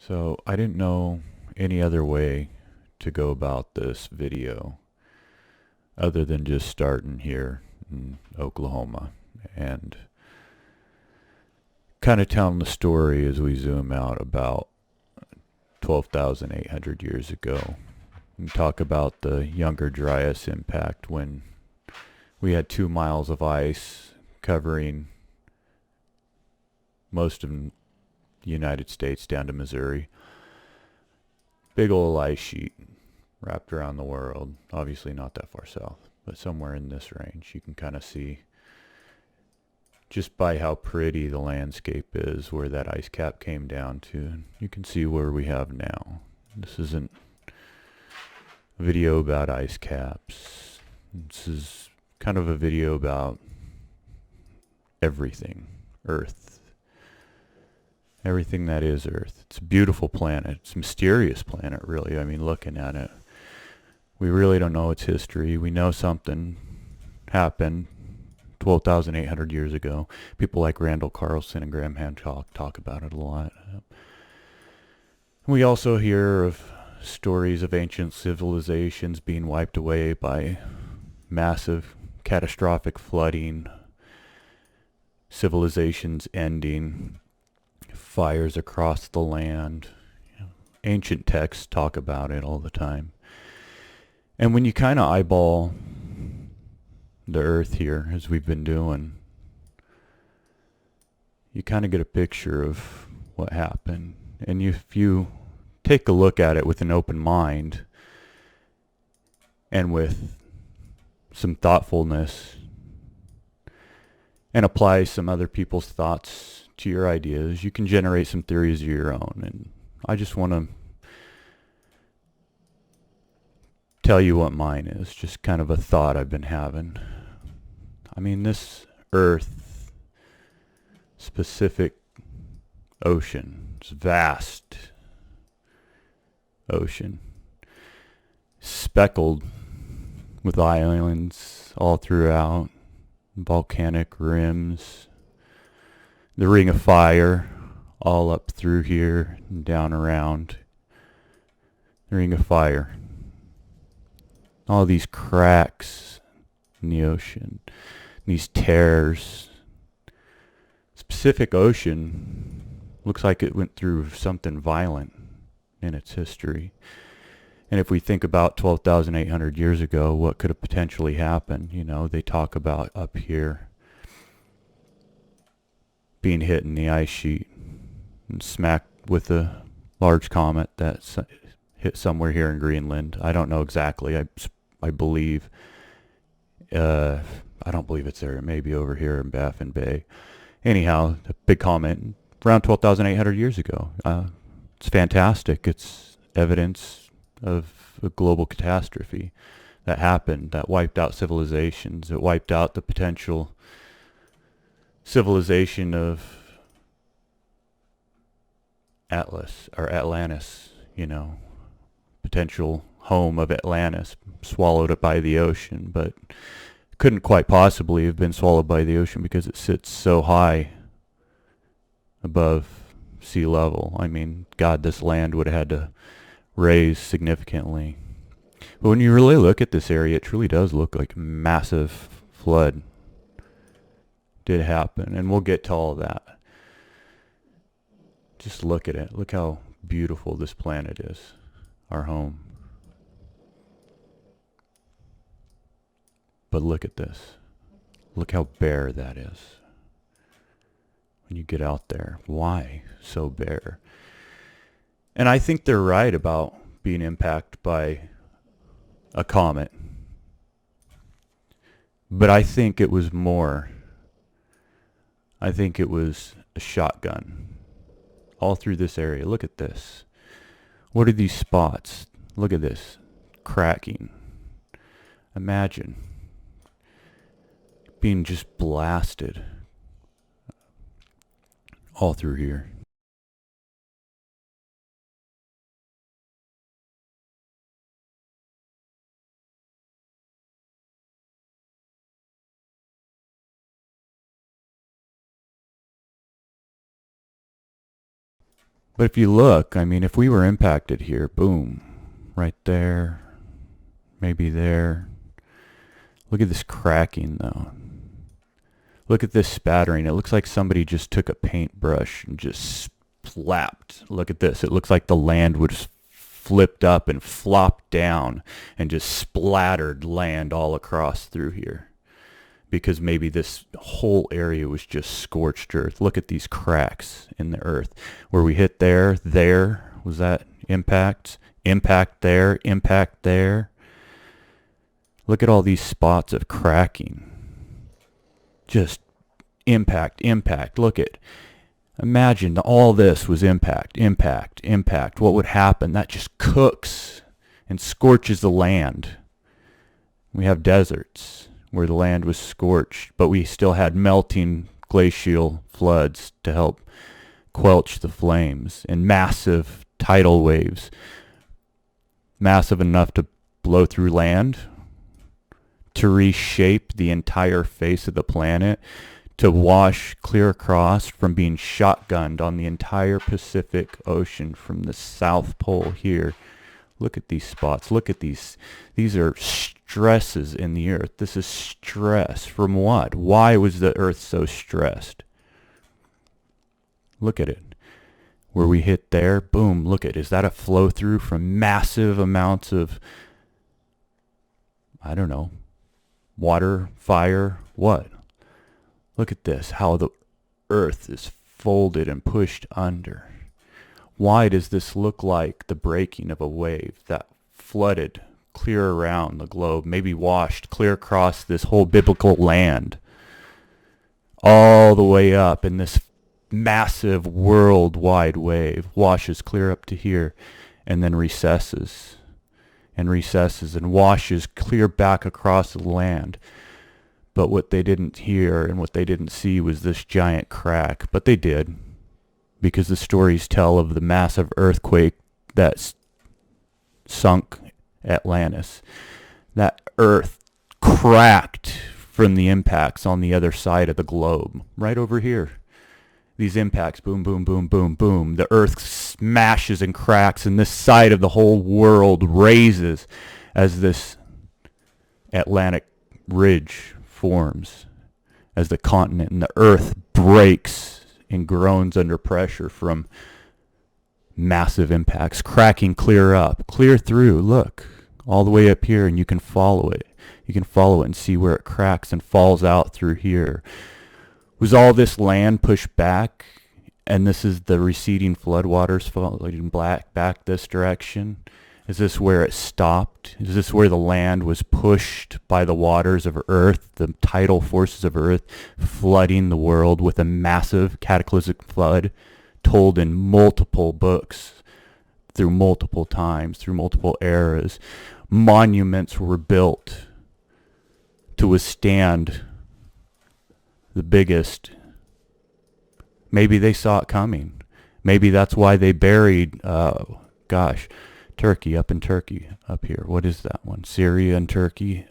So I didn't know any other way to go about this video other than just starting here in Oklahoma and kind of telling the story as we zoom out about 12,800 years ago and talk about the Younger Dryas impact when we had 2 miles of ice covering most of the United States down to Missouri. Big old ice sheet wrapped around the world. Obviously not that far south, but somewhere in this range. You can kind of see just by how pretty the landscape is where that ice cap came down to. You can see where we have now. This isn't a video about ice caps. This is kind of a video about everything, Earth. Everything that is Earth. It's a beautiful planet. It's a mysterious planet, really. I mean, looking at it, we really don't know its history. We know something happened 12,800 years ago. People like Randall Carlson and Graham Hancock talk about it a lot. We also hear of stories of ancient civilizations being wiped away by massive catastrophic flooding, civilizations ending, fires across the land. Ancient texts talk about it all the time. And when you kind of eyeball the Earth here, as we've been doing, you kind of get a picture of what happened. And if you take a look at it with an open mind and with some thoughtfulness and apply some other people's thoughts to your ideas, you can generate some theories of your own. And I just want to tell you what mine is, just kind of a thought I've been having. I mean, this Earth, specific ocean, this vast ocean, speckled with islands all throughout, volcanic rims, the ring of fire all up through here and down around the ring of fire. All these cracks in the ocean, these tears. Pacific Ocean looks like it went through something violent in its history. And if we think about 12,800 years ago, what could have potentially happened? You know, they talk about up here being hit in the ice sheet and smacked with a large comet that hit somewhere here in Greenland. I don't know exactly. I believe, I don't believe it's there. It may be over here in Baffin Bay. Anyhow, a big comet around 12,800 years ago. It's fantastic. It's evidence of a global catastrophe that happened, that wiped out civilizations. It wiped out the potential civilization of Atlas or Atlantis, potential home of Atlantis, swallowed up by the ocean, but couldn't quite possibly have been swallowed by the ocean because it sits so high above sea level. I mean, God, this land would have had to raise significantly. But when you really look at this area, it truly does look like a massive flood did happen, and we'll get to all of that. Just look at it. Look how beautiful this planet is, our home. But look at this. Look how bare that is. When you get out there, why so bare? And I think they're right about being impacted by a comet. But I think it was more. I think it was a shotgun all through this area. Look at this. What are these spots? Look at this. Cracking. Imagine being just blasted all through here. But if you look, I mean, if we were impacted here, boom, right there, maybe there. Look at this cracking, though. Look at this spattering. It looks like somebody just took a paintbrush and just slapped. Look at this. It looks like the land was flipped up and flopped down and just splattered land all across through here. Because maybe this whole area was just scorched earth. Look at these cracks in the earth. Where we hit there, was that impact? Impact there, impact there. Look at all these spots of cracking. Just impact, impact. Look at, imagine all this was impact, impact, impact. What would happen? That just cooks and scorches the land. We have deserts where the land was scorched, but we still had melting glacial floods to help quench the flames, and massive tidal waves, massive enough to blow through land, to reshape the entire face of the planet, to wash clear across from being shotgunned on the entire Pacific Ocean from the South Pole here. Look at these spots. Look at these. These are stresses in the earth. This is stress from what? Why was the earth so stressed? Look at it. Where we hit there, boom, look at it. Is that a flow through from massive amounts of, I don't know, water, fire, what? Look at this, how the earth is folded and pushed under. Why does this look like the breaking of a wave that flooded clear around the globe, maybe washed clear across this whole biblical land, all the way up, and this massive worldwide wave washes clear up to here and then recesses and washes clear back across the land. But what they didn't hear and what they didn't see was this giant crack. But they did, because the stories tell of the massive earthquake that sunk Atlantis. That earth cracked from the impacts on the other side of the globe, right over here. These impacts, boom, boom, boom, boom, boom. The earth smashes and cracks, and this side of the whole world raises as this Atlantic ridge forms, as the continent and the earth breaks and groans under pressure from massive impacts, cracking clear up, clear through. Look, all the way up here, and you can follow it. You can follow it and see where it cracks and falls out through here. Was all this land pushed back, and this is the receding floodwaters falling back this direction? Is this where it stopped? Is this where the land was pushed by the waters of earth, the tidal forces of earth, flooding the world with a massive cataclysmic flood told in multiple books, through multiple times, through multiple eras? Monuments were built to withstand the biggest. Maybe they saw it coming. Maybe that's why they buried, Turkey, up in Turkey, up here. What is that one? Syria and Turkey.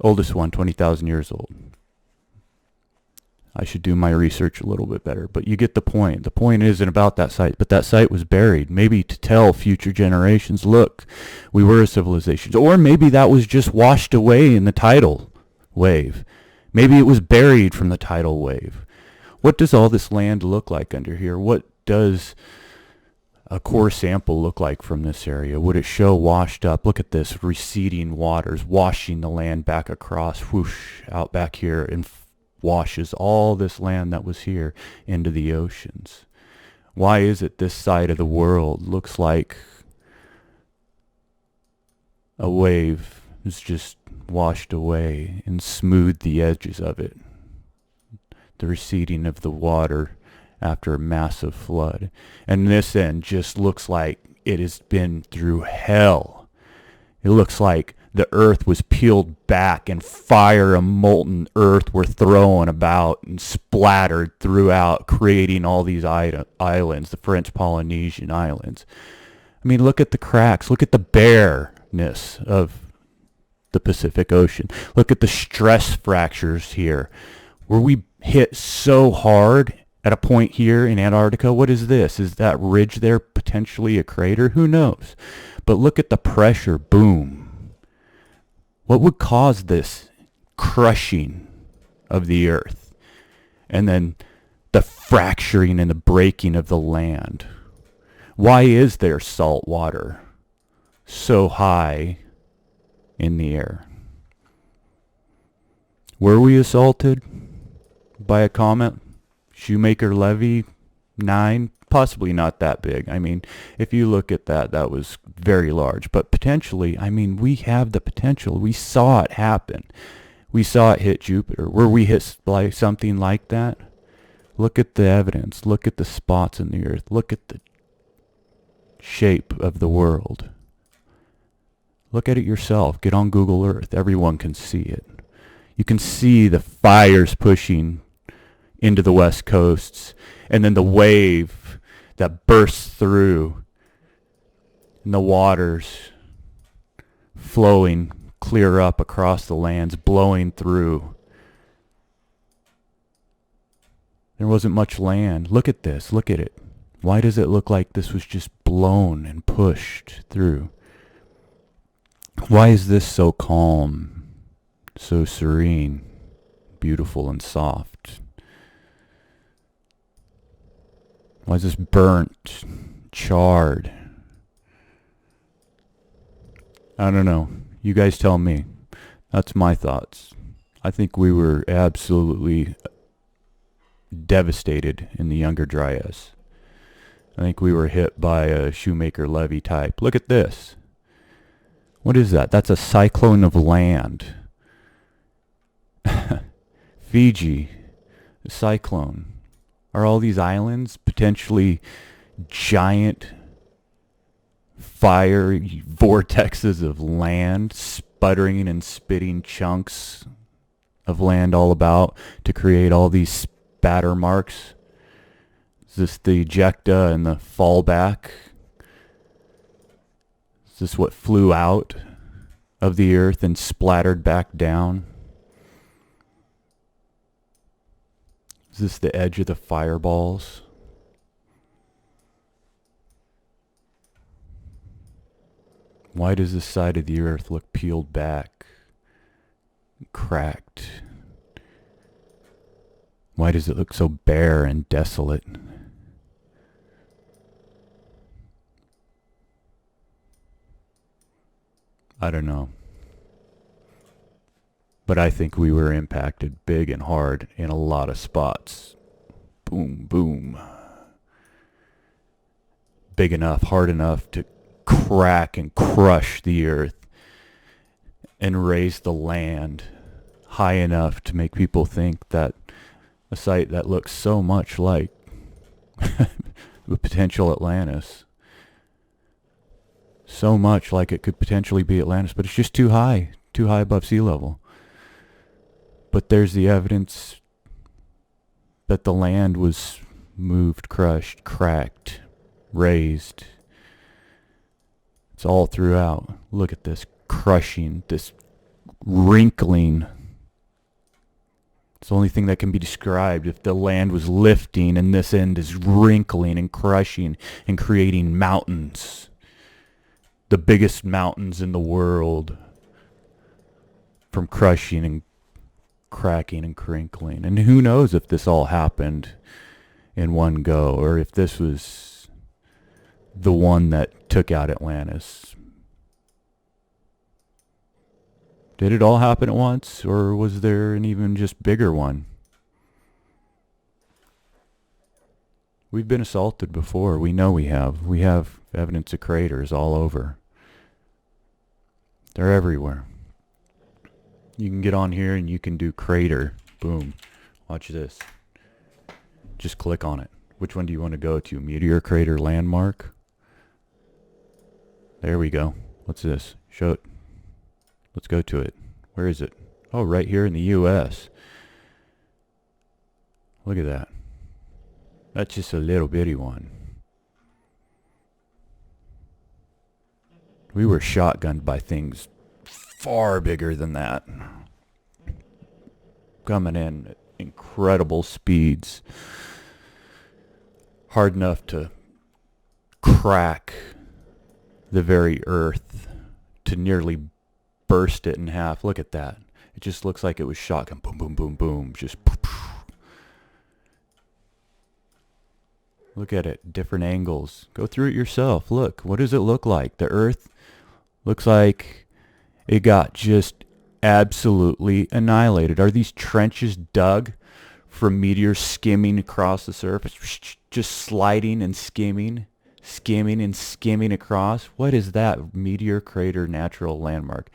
Oldest one, 20,000 years old. I should do my research a little bit better, but you get the point. The point isn't about that site, but that site was buried, maybe to tell future generations, look, we were a civilization. Or maybe that was just washed away in the tidal wave. Maybe it was buried from the tidal wave. What does all this land look like under here? What does a core sample look like from this area? Would it show washed up? Look at this, receding waters, washing the land back across, whoosh, out back here, and washes all this land that was here into the oceans. Why is it this side of the world looks like a wave is just washed away and smoothed the edges of it? The receding of the water after a massive flood. And this end just looks like it has been through hell. It looks like the earth was peeled back and fire and molten earth were thrown about and splattered throughout, creating all these islands, the French Polynesian islands. I mean, look at the cracks. Look at the bareness of the Pacific Ocean. Look at the stress fractures here. Were we hit so hard At a point here in Antarctica, what is this? Is that ridge there potentially a crater? Who knows? But look at the pressure, boom. What would cause this crushing of the earth? And then the fracturing and the breaking of the land. Why is there salt water so high in the air? Were we assaulted by a comet? Shoemaker-Levy 9? Possibly not that big. I mean, if you look at that, that was very large. But potentially, I mean, we have the potential. We saw it happen. We saw it hit Jupiter. Were we hit by something like that? Look at the evidence. Look at the spots in the earth. Look at the shape of the world. Look at it yourself. Get on Google Earth. Everyone can see it. You can see the fires pushing into the west coasts, and then the wave that bursts through, and the waters flowing clear up across the lands, blowing through. There wasn't much land. Look at this. Look at it. Why does it look like this was just blown and pushed through? Why is this so calm, so serene, beautiful and soft? Why is this burnt, charred? I don't know. You guys tell me. That's my thoughts. I think we were absolutely devastated in the Younger Dryas. I think we were hit by a Shoemaker-Levy type. Look at this. What is that? That's a cyclone of land. Fiji, a cyclone. Are all these islands potentially giant fire vortexes of land, sputtering and spitting chunks of land all about to create all these spatter marks? Is this the ejecta and the fallback? Is this what flew out of the earth and splattered back down? Is this the edge of the fireballs? Why does this side of the earth look peeled back, cracked? Why does it look so bare and desolate? I don't know. But I think we were impacted big and hard in a lot of spots. Boom, boom. Big enough, hard enough to crack and crush the earth and raise the land high enough to make people think that a site that looks so much like the potential Atlantis, so much like it could potentially be Atlantis, but it's just too high above sea level. But there's the evidence that the land was moved, crushed, cracked, raised. It's all throughout. Look at this crushing, this wrinkling. It's the only thing that can be described. If the land was lifting and this end is wrinkling and crushing and creating mountains. The biggest mountains in the world from crushing and cracking and crinkling. And who knows if this all happened in one go, or if this was the one that took out Atlantis. Did it all happen at once, or was there an even just bigger one? We've been assaulted before. We know we have. We have evidence of craters all over. They're everywhere. You can get on here and you can do crater. Boom. Watch this. Just click on it. Which one do you want to go to? Meteor crater landmark? There we go. What's this? Show it. Let's go to it. Where is it? Oh, right here in the U.S. Look at that. That's just a little bitty one. We were shotgunned by things far bigger than that. Coming in at incredible speeds. hard enough to crack the very earth, to nearly burst it in half. Look at that. It just looks like it was shotgun. Boom, boom, boom, boom. Just poof, poof. Look at it. Different angles. Go through it yourself. Look. What does it look like? The earth looks like it got just absolutely annihilated. Are these trenches dug from meteors skimming across the surface? Just sliding and skimming and skimming across? What is that? Meteor crater natural landmark.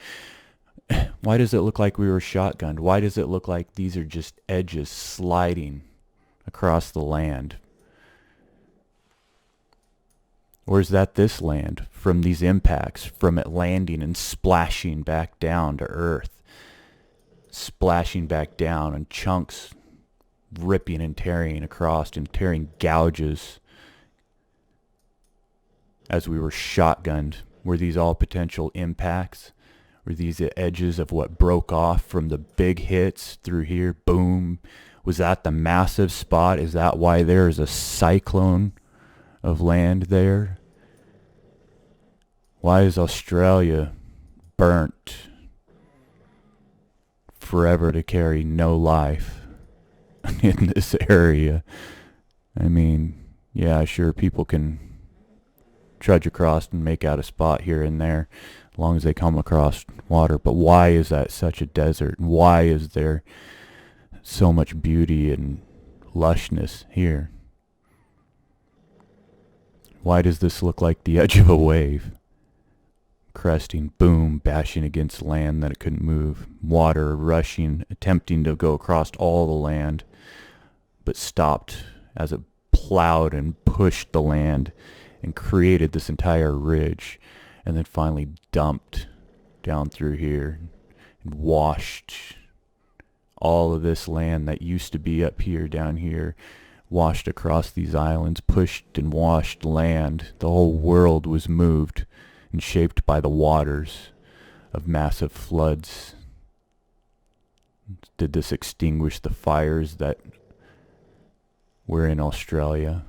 Why does it look like we were shotgunned? Why does it look like these are just edges sliding across the land? Or is that this land from these impacts, from it landing and splashing back down to earth? Splashing back down and chunks ripping and tearing across and tearing gouges as we were shotgunned. Were these all potential impacts? Were these the edges of what broke off from the big hits through here? Boom. Was that the massive spot? Is that why there is a cyclone of land there? Why is Australia burnt forever to carry no life in this area? I mean, yeah, sure, people can trudge across and make out a spot here and there as long as they come across water, but why is that such a desert? Why is there so much beauty and lushness here? Why does this look like the edge of a wave? Cresting, boom, bashing against land that it couldn't move. Water rushing, attempting to go across all the land, but stopped as it plowed and pushed the land and created this entire ridge, and then finally dumped down through here and washed all of this land that used to be up here, down here, washed across these islands, pushed and washed land. The whole world was moved and shaped by the waters of massive floods. Did this extinguish the fires that were in Australia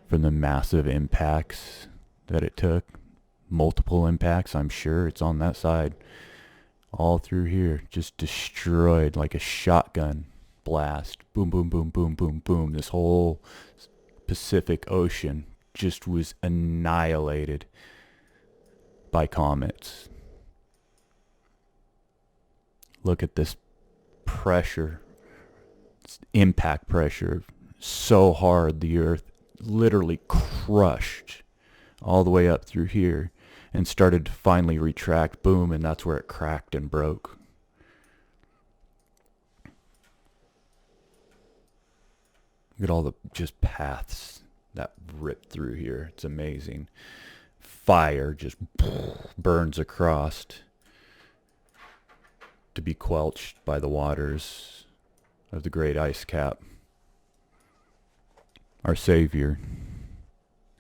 from the massive impacts that it took? Multiple impacts, I'm sure. It's on that side. All through here, just destroyed like a shotgun blast. Boom, boom, boom, boom, boom, boom. This whole Pacific Ocean just was annihilated by comets. Look at this pressure, impact pressure, so hard the earth literally crushed all the way up through here and started to finally retract, boom, and that's where it cracked and broke. Look at all the just paths that rip through here. It's amazing. Fire just burns across to be quelched by the waters of the great ice cap. Our Savior,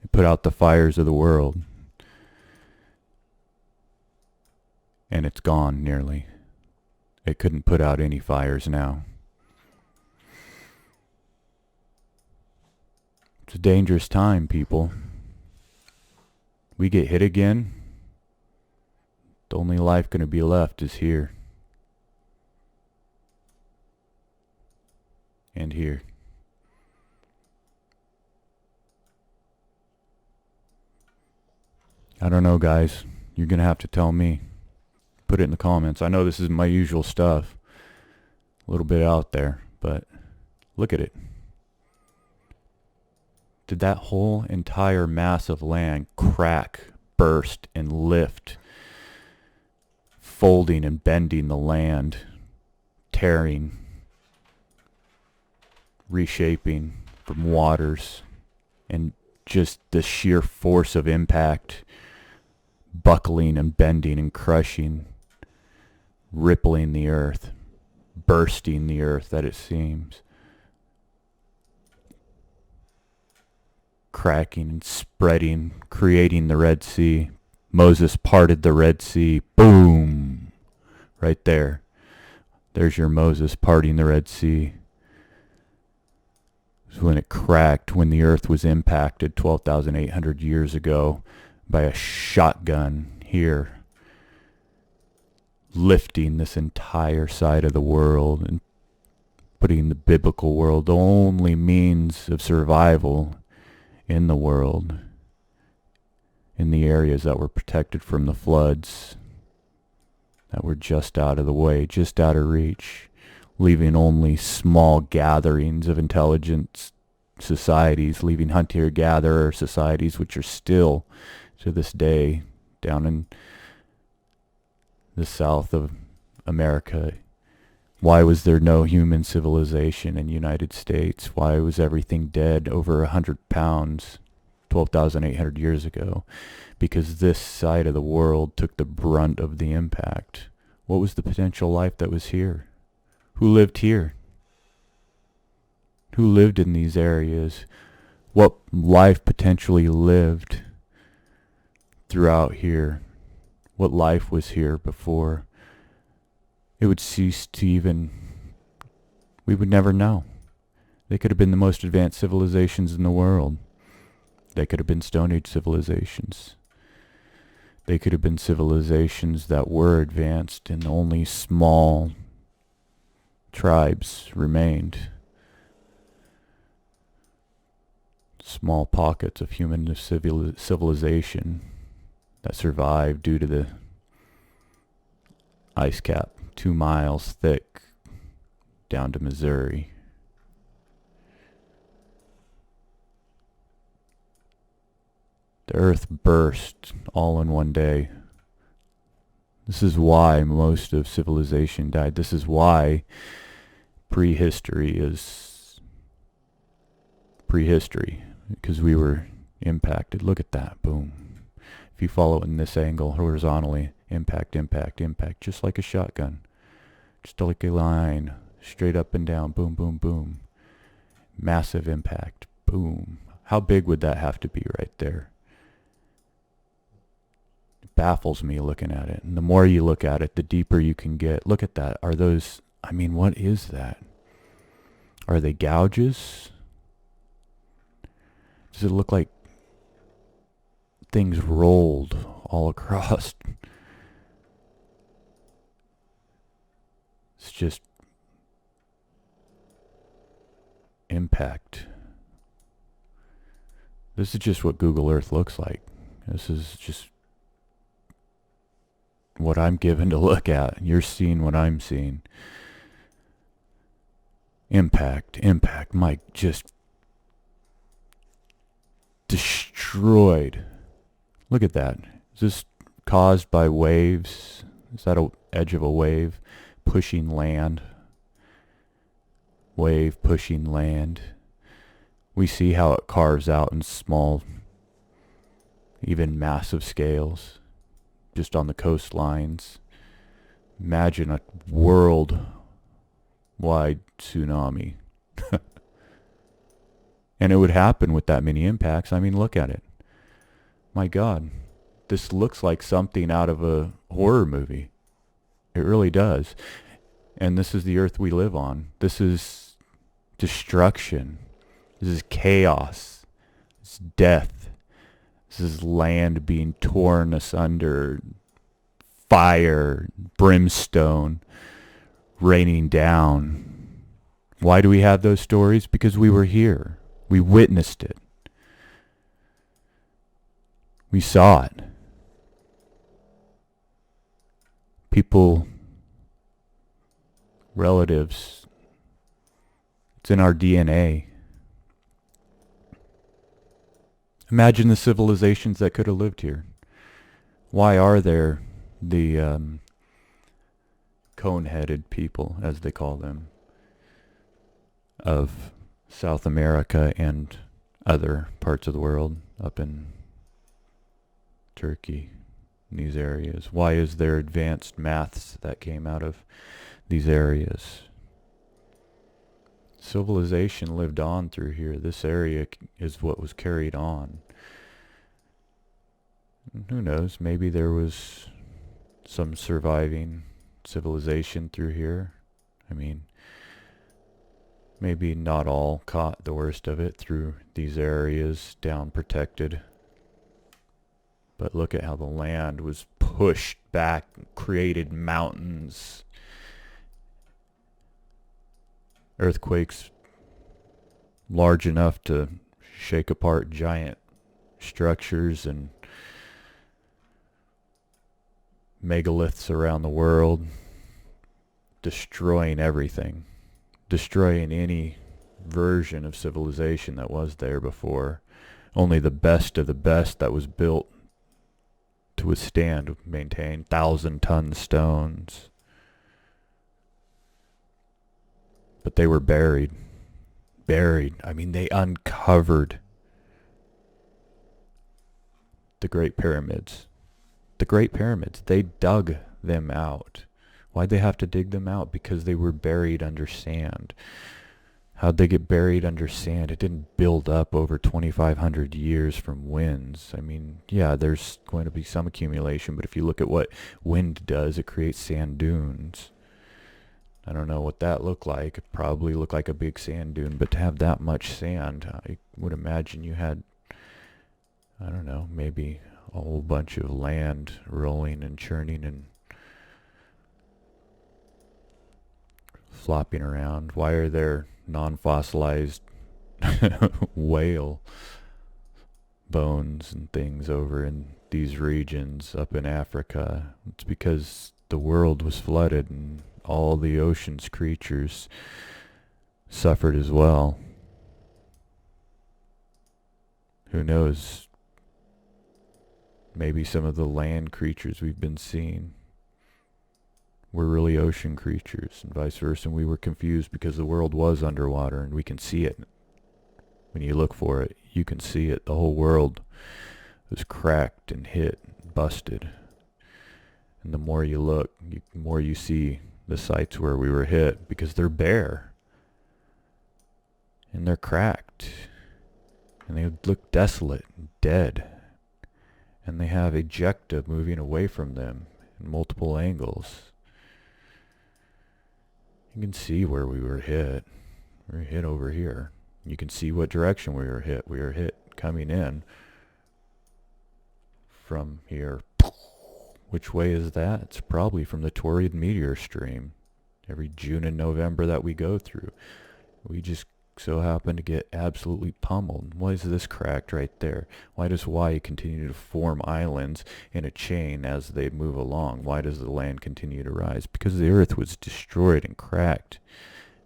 he put out the fires of the world, and it's gone nearly. It couldn't put out any fires now. It's a dangerous time, people. We get hit again, the only life going to be left is here. And here. I don't know, guys. You're going to have to tell me. Put it in the comments. I know this is my usual stuff. A little bit out there, but look at it. Did that whole entire mass of land crack, burst, and lift, folding and bending the land, tearing, reshaping from waters, and just the sheer force of impact, buckling and bending and crushing, rippling the earth, bursting the earth that it seems, cracking and spreading, creating the Red Sea. Moses parted the Red Sea. Boom! Right there. There's your Moses parting the Red Sea. It was when it cracked, when the earth was impacted 12,800 years ago by a shotgun here, lifting this entire side of the world and putting the biblical world, the only means of survival in the world, in the areas that were protected from the floods, that were just out of the way, just out of reach, leaving only small gatherings of intelligent societies, leaving hunter-gatherer societies, which are still, to this day, down in the south of America. Why was there no human civilization in the United States? Why was everything dead over 100 pounds 12,800 years ago? Because this side of the world took the brunt of the impact. What was the potential life that was here? Who lived here? Who lived in these areas? What life potentially lived throughout here? What life was here before it would cease to even, we would never know. They could have been the most advanced civilizations in the world. They could have been Stone Age civilizations. They could have been civilizations that were advanced and only small tribes remained. Small pockets of human civilization that survived due to the ice cap 2 miles thick down to Missouri. The earth burst all in one day. This is why most of civilization died. This is why prehistory is prehistory, because we were impacted. Look at that, boom. If you follow it in this angle horizontally, impact, impact, impact, just like a shotgun. Just like a line, straight up and down, boom, boom, boom. Massive impact, boom. How big would that have to be right there? It baffles me looking at it. And the more you look at it, the deeper you can get. Look at that. Are those, I mean, what is that? Are they gouges? Does it look like things rolled all across? It's just impact. This is just what Google Earth looks like. This is just what I'm given to look at. You're seeing what I'm seeing. Impact, impact. Mike just destroyed. Look at that. Is this caused by waves? Is that an edge of a wave pushing land? Wave pushing land. We see how it carves out in small, even massive scales, just on the coastlines. Imagine a worldwide tsunami. And it would happen with that many impacts. I mean, look at it. My God, this looks like something out of a horror movie. It really does. And this is the earth we live on. This is destruction. This is chaos. It's death. This is land being torn asunder. Fire, brimstone, raining down. Why do we have those stories? Because we were here. We witnessed it. We saw it. People, relatives, it's in our DNA. Imagine the civilizations that could have lived here. Why are there the cone-headed people, as they call them, of South America and other parts of the world, up in Turkey, in these areas? Why is there advanced maths that came out of these areas? Civilization lived on through here. This area is what was carried on. Who knows? Maybe there was some surviving civilization through here. I mean, Maybe not all caught the worst of it through these areas down protected. But look at how the land was pushed back, created mountains, earthquakes large enough to shake apart giant structures and megaliths around the world, destroying everything, destroying any version of civilization that was there before. Only the best of the best that was built to withstand, maintain 1,000-ton stones. But they were buried. I mean, they uncovered the Great Pyramids. They dug them out. Why'd they have to dig them out? Because they were buried under sand. How'd they get buried under sand? It didn't build up over 2,500 years from winds. I mean, yeah, there's going to be some accumulation, but if you look at what wind does, it creates sand dunes. I don't know what that looked like. It probably looked like a big sand dune, but to have that much sand, I would imagine you had, I don't know, maybe a whole bunch of land rolling and churning and flopping around. Why are there non-fossilized whale bones and things over in these regions up in Africa? It's because the world was flooded and all the ocean's creatures suffered as well. Who knows? Maybe some of the land creatures we've been seeing were really ocean creatures and vice versa, and we were confused because the world was underwater, and we can see it. When you look for it, you can see it. The whole world was cracked and hit and busted. And the more you look, the more you see the sites where we were hit, because they're bare and they're cracked and they look desolate and dead, and they have ejecta moving away from them in multiple angles. You can see where we were hit. We were hit over here. You can see what direction we were hit. We were hit coming in from here. Which way is that? It's probably from the Tauride meteor stream. Every June and November that we go through, we just so happen to get absolutely pummeled. Why is this cracked right there? Why does Hawaii continue to form islands in a chain as they move along? Why does the land continue to rise? Because the earth was destroyed and cracked,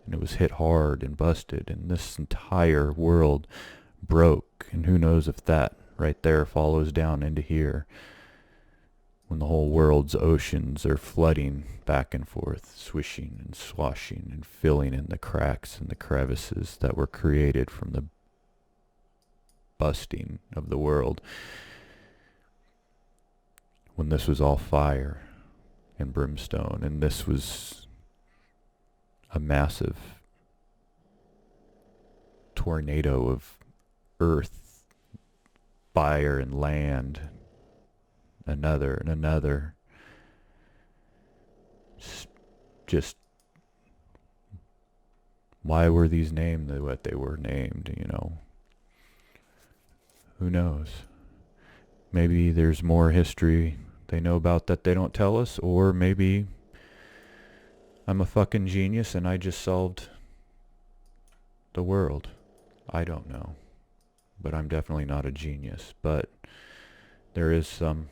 and it was hit hard and busted, and this entire world broke. And who knows if that right there follows down into here, when the whole world's oceans are flooding back and forth, swishing and swashing and filling in the cracks and the crevices that were created from the busting of the world, when this was all fire and brimstone, and this was a massive tornado of earth, fire, and land. Another and another. Just why were these named what they were named, you know? Who knows? Maybe there's more history they know about that they don't tell us, or maybe I'm a fucking genius and I just solved the world. I don't know. But I'm definitely not a genius. But there is something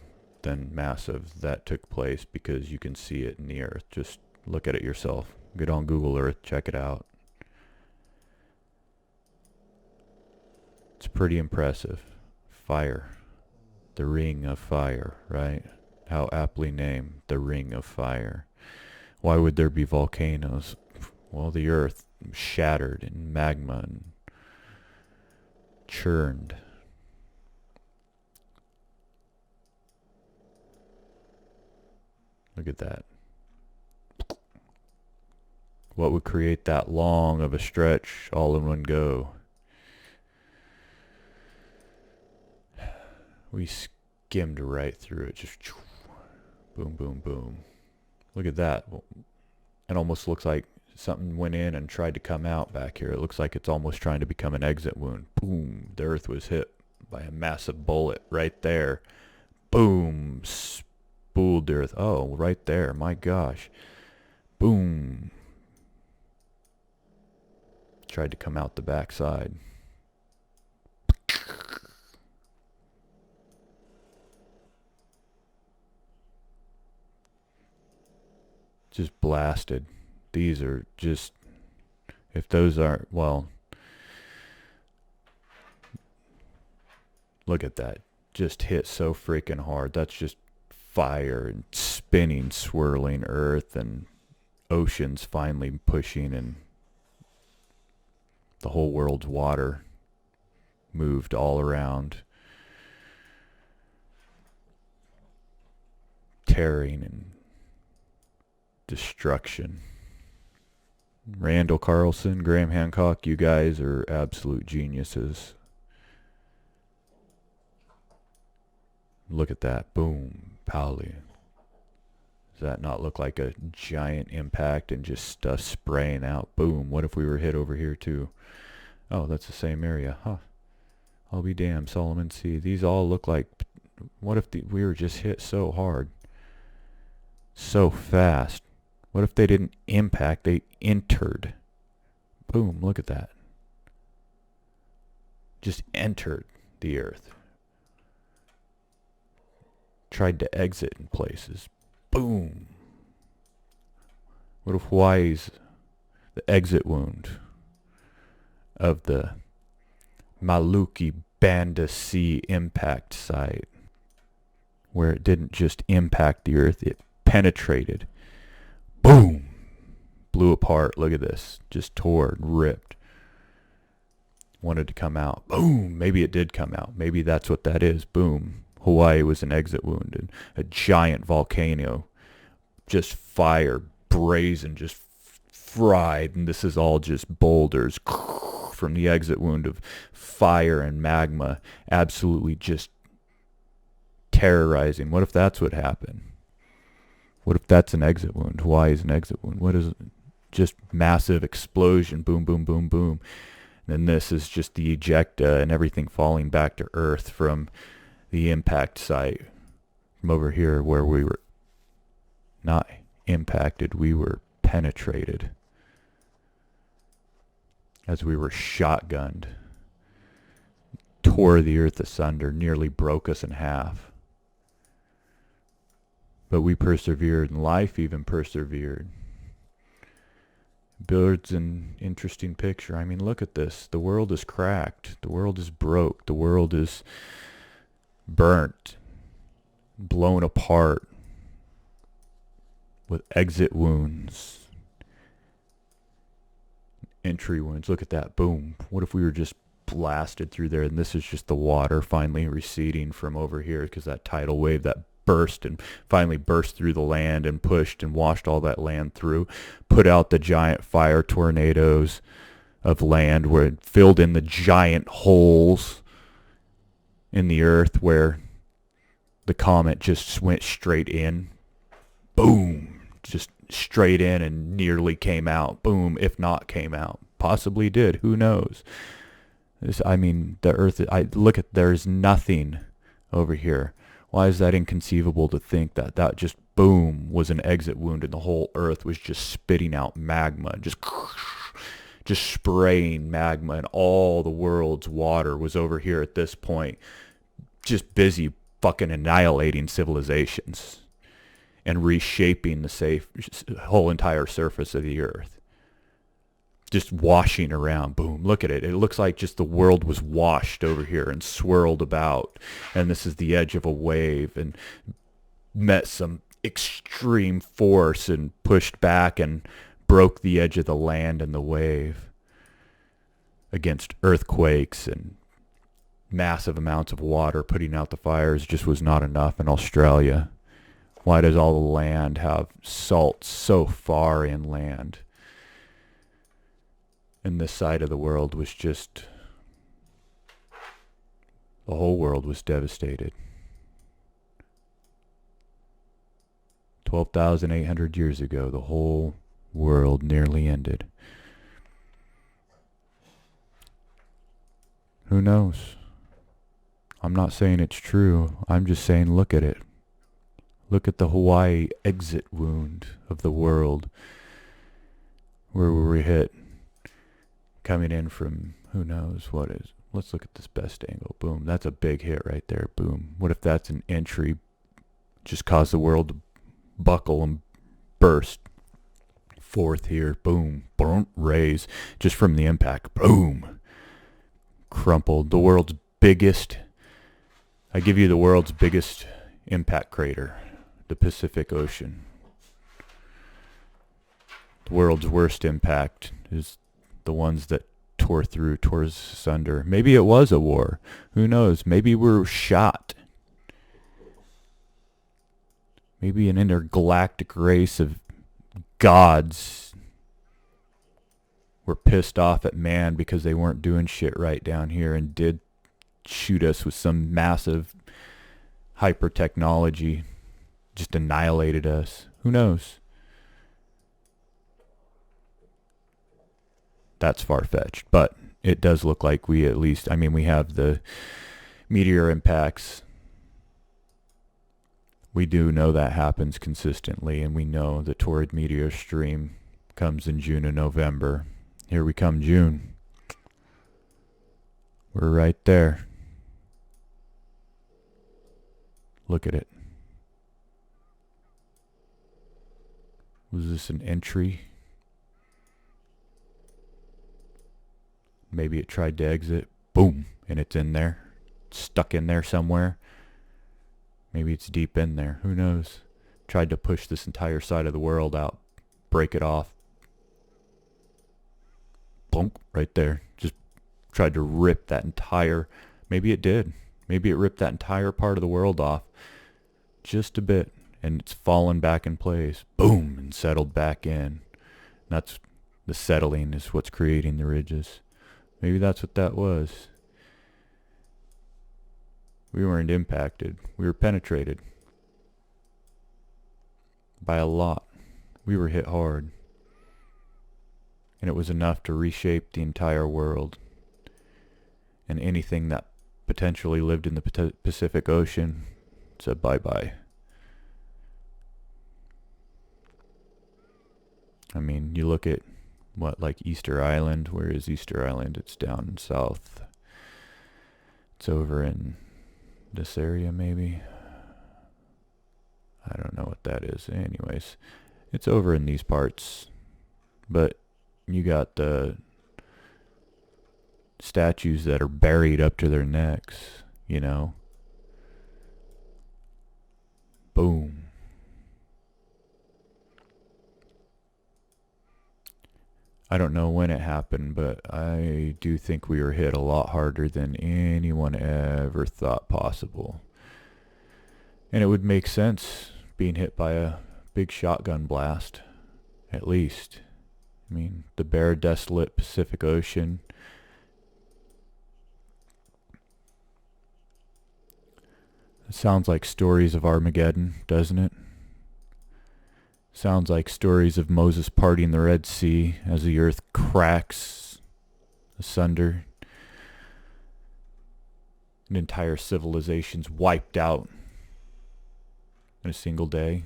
massive that took place, because you can see it in the earth. Just look at it yourself. Get on Google Earth, check it out. It's pretty impressive. Fire. The Ring of Fire, right? How aptly named, the Ring of Fire. Why would there be volcanoes? Well, the earth shattered in magma and churned. Look at that. What would create that long of a stretch all in one go? We skimmed right through it. Just boom, boom, boom. Look at that. It almost looks like something went in and tried to come out back here. It looks like it's almost trying to become an exit wound. Boom. The earth was hit by a massive bullet right there. Boom. Spooled the earth. Oh, right there. My gosh. Boom. Tried to come out the backside. Just blasted. These are just, if those aren't, well, look at that. Just hit so freaking hard. That's just fire and spinning, swirling earth and oceans finally pushing, and the whole world's water moved all around, tearing and destruction. Randall Carlson, Graham Hancock, you guys are absolute geniuses. Look at that. Boom. Powley. Does that not look like a giant impact and just stuff spraying out? Boom. What if we were hit over here too? Oh, that's the same area. Huh. I'll be damned. Solomon Sea. These all look like... What if we were just hit so hard? So fast. What if they didn't impact? They entered. Boom. Look at that. Just entered the earth. Tried to exit in places. Boom. What if Hawaii's the exit wound of the Maluki Banda Sea impact site, where it didn't just impact the earth, it penetrated. Boom. Blew apart. Look at this. Just tore and ripped. Wanted to come out. Boom. Maybe it did come out. Maybe that's what that is. Boom. Hawaii was an exit wound, and a giant volcano, just fire, brazen, just fried, and this is all just boulders from the exit wound of fire and magma, absolutely just terrorizing. What if that's what happened? What if that's an exit wound? Hawaii is an exit wound. What is it? Just massive explosion, boom, boom, boom, boom. And then this is just the ejecta and everything falling back to earth from the impact site, from over here where we were not impacted, we were penetrated as we were shotgunned, tore the earth asunder, nearly broke us in half. But we persevered, and life even persevered. Builds an interesting picture. I mean, look at this. The world is cracked. The world is broke. The world is burnt, blown apart with exit wounds, entry wounds. Look at that. Boom. What if we were just blasted through there, and this is just the water finally receding from over here because that tidal wave that burst and finally burst through the land and pushed and washed all that land through, put out the giant fire tornadoes of land where it filled in the giant holes in the earth where the comet just went straight in. Boom. Just straight in and nearly came out. Boom. If not came out. Possibly did. Who knows? I mean, the earth, look at, there's nothing over here. Why is that inconceivable to think that that just boom was an exit wound and the whole earth was just spitting out magma, just spraying magma, and all the world's water was over here at this point, just busy fucking annihilating civilizations and reshaping the whole entire surface of the earth. Just washing around. Boom. Look at it. It looks like just the world was washed over here and swirled about. And this is the edge of a wave and met some extreme force and pushed back and broke the edge of the land and the wave against earthquakes and massive amounts of water. Putting out the fires just was not enough in Australia. Why does all the land have salt so far inland? And this side of the world was just, the whole world was devastated. 12,800 years ago, the whole world nearly ended. Who knows? I'm not saying it's true. I'm just saying look at it. Look at the Hawaii exit wound of the world. Where were we hit? Coming in from who knows what is. Let's look at this best angle. Boom. That's a big hit right there. Boom. What if that's an entry? Just caused the world to buckle and burst. Fourth here. Boom. Boom. Raise. Just from the impact. Boom. Crumpled. The world's biggest. I give you the world's biggest impact crater. The Pacific Ocean. The world's worst impact is the ones that tore asunder. Maybe it was a war. Who knows? Maybe we're shot. Maybe an intergalactic race of gods were pissed off at man because they weren't doing shit right down here and did shoot us with some massive hyper technology. Just annihilated us. Who knows? That's far-fetched, but it does look like we at least, we have the meteor impacts. We do know that happens consistently, and we know the torrid meteor stream comes in June and November. Here we come, June. We're right there. Look at it. Was this an entry? Maybe it tried to exit. Boom. And it's in there. Stuck in there somewhere. Maybe it's deep in there. Who knows? Tried to push this entire side of the world out. Break it off. Bonk. Right there. Just tried to rip that entire... Maybe it did. Maybe it ripped that entire part of the world off. Just a bit. And it's fallen back in place. Boom. And settled back in. That's... The settling is what's creating the ridges. Maybe that's what that was. We weren't impacted. We were penetrated. By a lot. We were hit hard. And it was enough to reshape the entire world. And anything that potentially lived in the Pacific Ocean said bye-bye. You look at like Easter Island. Where is Easter Island? It's down south. It's over in this area, maybe. I don't know what that is. Anyways, it's over in these parts. But you got the statues that are buried up to their necks, Boom. I don't know when it happened, but I do think we were hit a lot harder than anyone ever thought possible. And it would make sense being hit by a big shotgun blast, at least. The bare, desolate Pacific Ocean. It sounds like stories of Armageddon, doesn't it? Sounds like stories of Moses parting the Red Sea as the earth cracks asunder. An entire civilization's wiped out in a single day.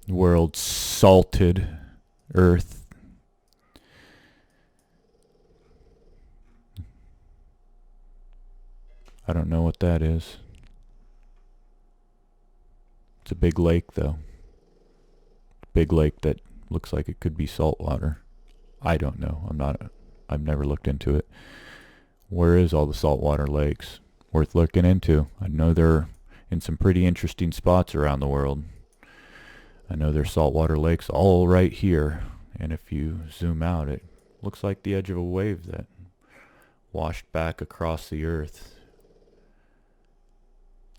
The world's salted earth. I don't know what that is. It's a big lake, though. Big lake that looks like it could be salt water. I don't know. I've never looked into it. Where is all the saltwater lakes? Worth looking into. I know they're in some pretty interesting spots around the world. I know there's saltwater lakes all right here. And if you zoom out, it looks like the edge of a wave that washed back across the earth.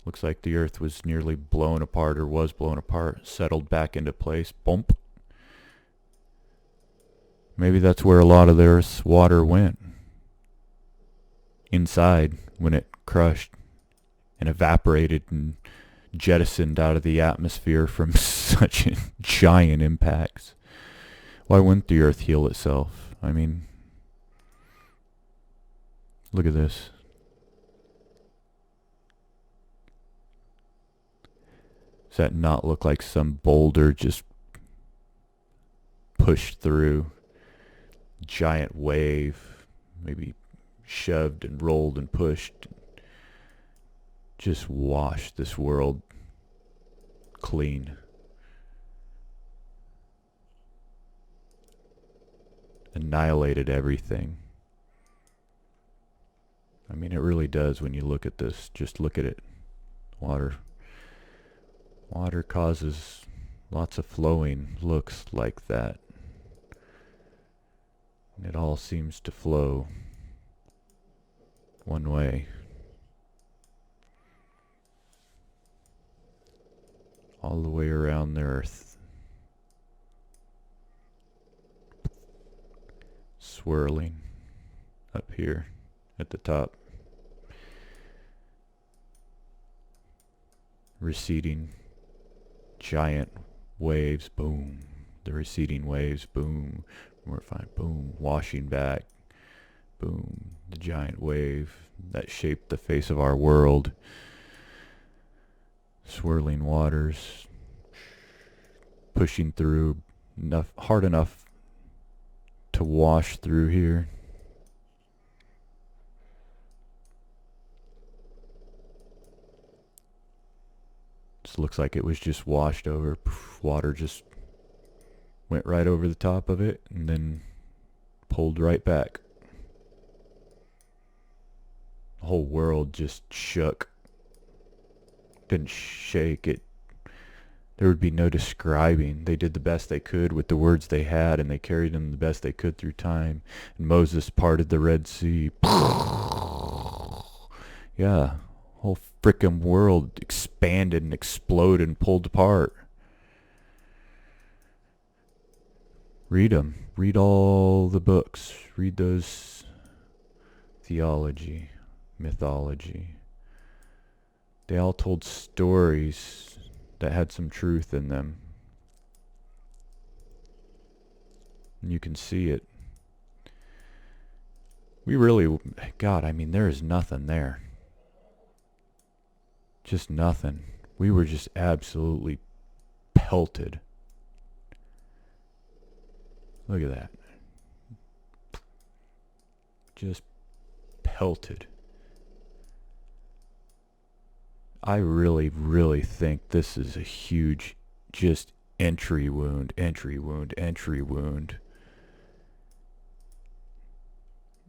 Looks like the earth was nearly blown apart, or was blown apart, settled back into place. Bump. Maybe that's where a lot of the earth's water went. inside when it crushed and evaporated and jettisoned out of the atmosphere from such giant impacts. Why wouldn't the Earth heal itself? I mean, look at this. Does that not look like some boulder just pushed through? Giant wave, maybe shoved and rolled and pushed, just washed this world clean. Annihilated everything. I mean, it really does when you look at this. Just look at it. Water causes lots of flowing, looks like that. And it all seems to flow one way. All the way around the earth. Swirling up here at the top. Receding giant waves, boom. The receding waves, boom. We're fine, boom. Washing back, boom. The giant wave that shaped the face of our world. Swirling waters, pushing through hard enough to wash through here. This looks like it was just washed over. Water just went right over the top of it and then pulled right back. The whole world just shook. Didn't shake it. There would be no describing. They did the best they could with the words they had, and they carried them the best they could through time. And Moses parted the Red Sea. Yeah, whole frickin' world expanded and exploded and pulled apart. Read them. Read all the books. Read those theology, mythology. They all told stories that had some truth in them. And you can see it. We really, God, I mean, there is nothing there. Just nothing. We were just absolutely pelted. Look at that. Just pelted. I really, really think this is a huge just entry wound.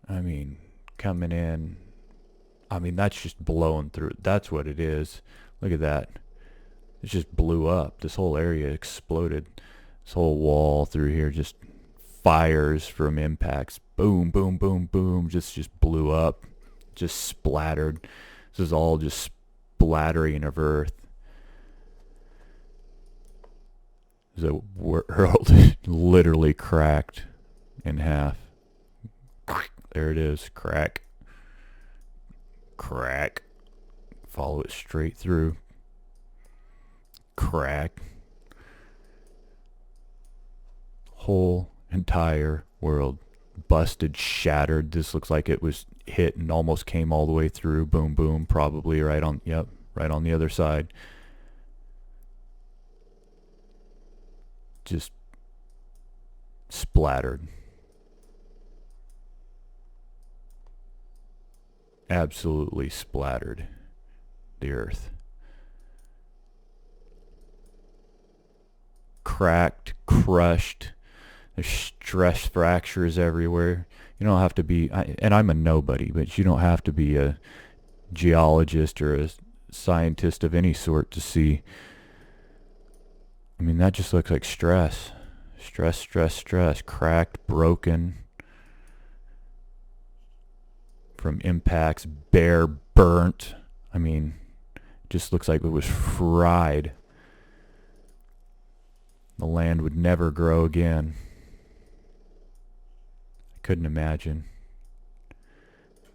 I mean, coming in. I mean, that's just blowing through. That's what it is. Look at that. It just blew up. This whole area exploded. This whole wall through here just fires from impacts. Boom, boom, boom, boom. Just blew up. Just splattered. This is all just splattering of earth. The world literally cracked in half. There it is. Crack. Crack. Follow it straight through. Crack. Whole entire world busted, shattered. This looks like it was hit and almost came all the way through. Boom, boom. Probably right on, yep, right on the other side. Just splattered. Absolutely splattered the earth. Cracked, crushed. There's stress fractures everywhere. You don't have to be, and I'm a nobody, but you don't have to be a geologist or a scientist of any sort to see. I mean, that just looks like stress. Stress. Cracked, broken from impacts, bare, burnt. I mean, just looks like it was fried. The land would never grow again. I couldn't imagine.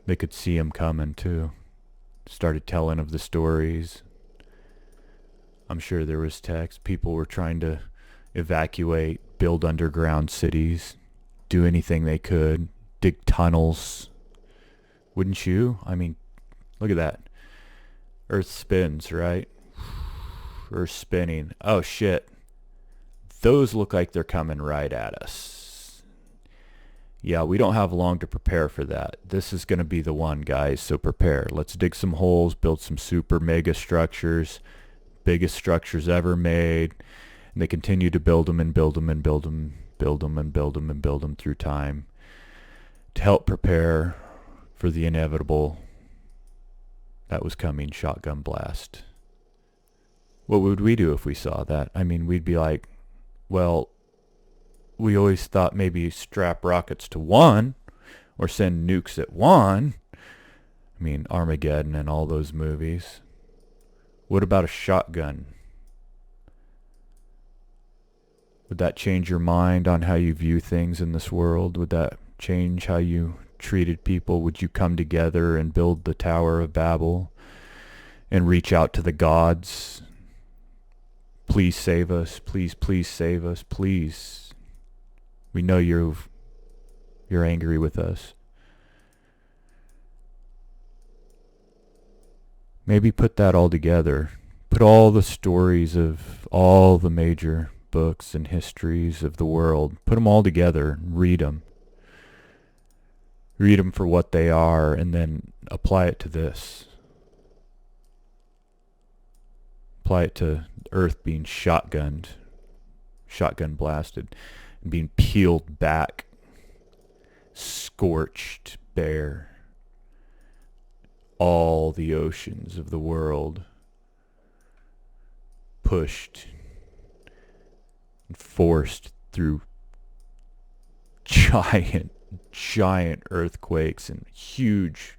They could see him coming too. Started telling of the stories. I'm sure there was text. People were trying to evacuate, build underground cities, do anything they could, dig tunnels. Wouldn't you? I mean, look at that. Earth spins, right? Earth spinning. Oh shit. Those look like they're coming right at us. Yeah, we don't have long to prepare for that. This is going to be the one, guys, so prepare. Let's dig some holes, build some super mega structures, biggest structures ever made, and they continue to build them and build them and build them, build them and build them and build them through time to help prepare for the inevitable that was coming, shotgun blast. What would we do if we saw that? I mean, we'd be like, well, we always thought maybe strap rockets to one or send nukes at one. I mean, Armageddon and all those movies. What about a shotgun? Would that change your mind on how you view things in this world? Would that change how you treated people? Would you come together and build the Tower of Babel and reach out to the gods? Please save us. Please, please save us. Please. We know you're angry with us. Maybe put that all together. Put all the stories of all the major books and histories of the world. Put them all together. Read them. Read them for what they are, and then apply it to this. Apply it to Earth being shotgun blasted, and being peeled back, scorched bare. All the oceans of the world pushed and forced through giant earthquakes and huge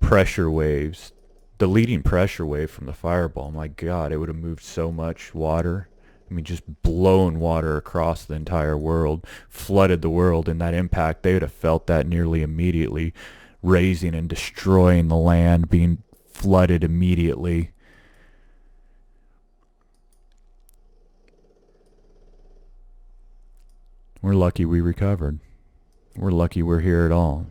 pressure waves. The leading pressure wave from the fireball, my God, it would have moved so much water. I mean, just blown water across the entire world, flooded the world. In that impact, they would have felt that nearly immediately, raising and destroying the land, being flooded immediately. We're lucky we recovered. We're lucky we're here at all.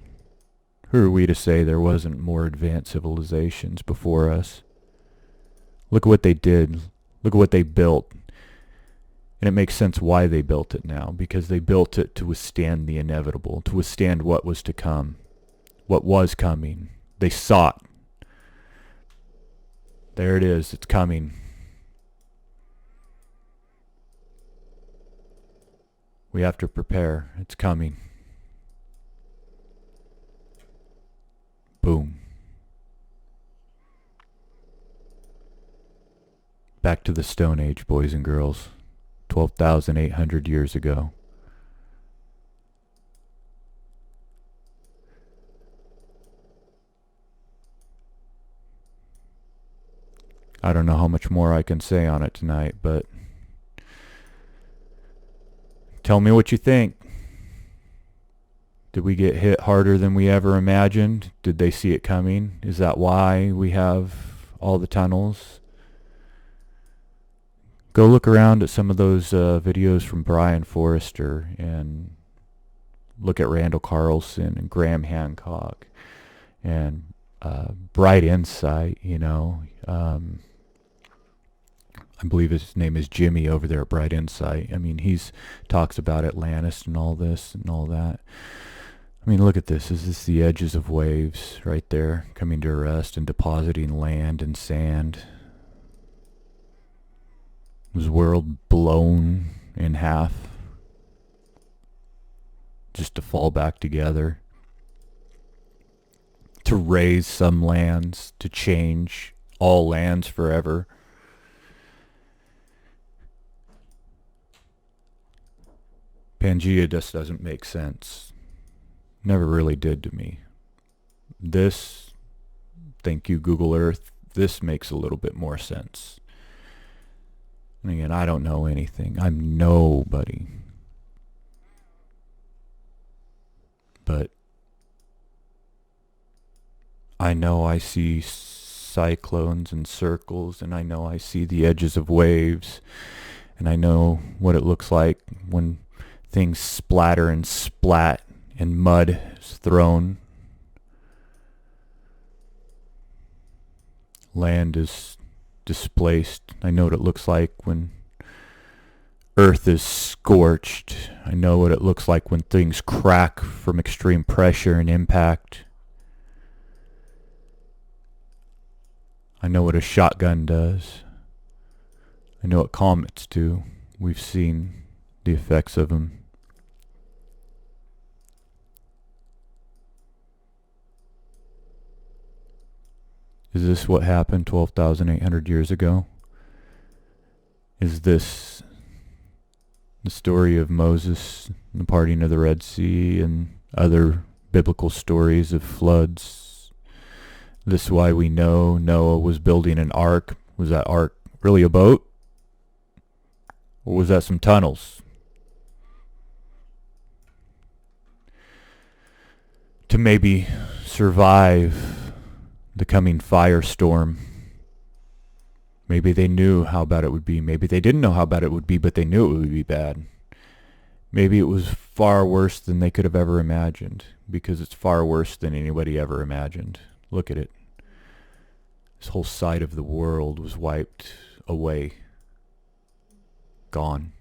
Who are we to say there wasn't more advanced civilizations before us? Look at what they did. Look at what they built. And it makes sense why they built it now, because they built it to withstand the inevitable, to withstand what was to come, what was coming. They sought. There it is. It's coming. We have to prepare. It's coming. Boom. Back to the Stone Age, boys and girls. 12,800 years ago. I don't know how much more I can say on it tonight, but tell me what you think. Did we get hit harder than we ever imagined? Did they see it coming? Is that why we have all the tunnels? Go look around at some of those videos from Brian Forrester and look at Randall Carlson and Graham Hancock and Bright Insight, you know. I believe his name is Jimmy over there at Bright Insight. I mean, he's talks about Atlantis and all this and all that. I mean, look at this. Is this the edges of waves right there coming to rest and depositing land and sand? Was the world blown in half just to fall back together? To raise some lands, to change all lands forever? Pangea just doesn't make sense. Never really did to me. This, thank you Google Earth, this makes a little bit more sense. And again, I don't know anything. I'm nobody. But I know I see cyclones and circles, and I know I see the edges of waves, and I know what it looks like when things splatter and splat and mud is thrown. Land is displaced. I know what it looks like when earth is scorched. I know what it looks like when things crack from extreme pressure and impact. I know what a shotgun does. I know what comets do. We've seen the effects of them. Is this what happened 12,800 years ago? Is this the story of Moses, the parting of the Red Sea, and other biblical stories of floods? This is why we know Noah was building an ark. Was that ark really a boat? Or was that some tunnels? To maybe survive the coming firestorm. Maybe they knew how bad it would be. Maybe they didn't know how bad it would be, but they knew it would be bad. Maybe it was far worse than they could have ever imagined, because it's far worse than anybody ever imagined. Look at it. This whole side of the world was wiped away. Gone.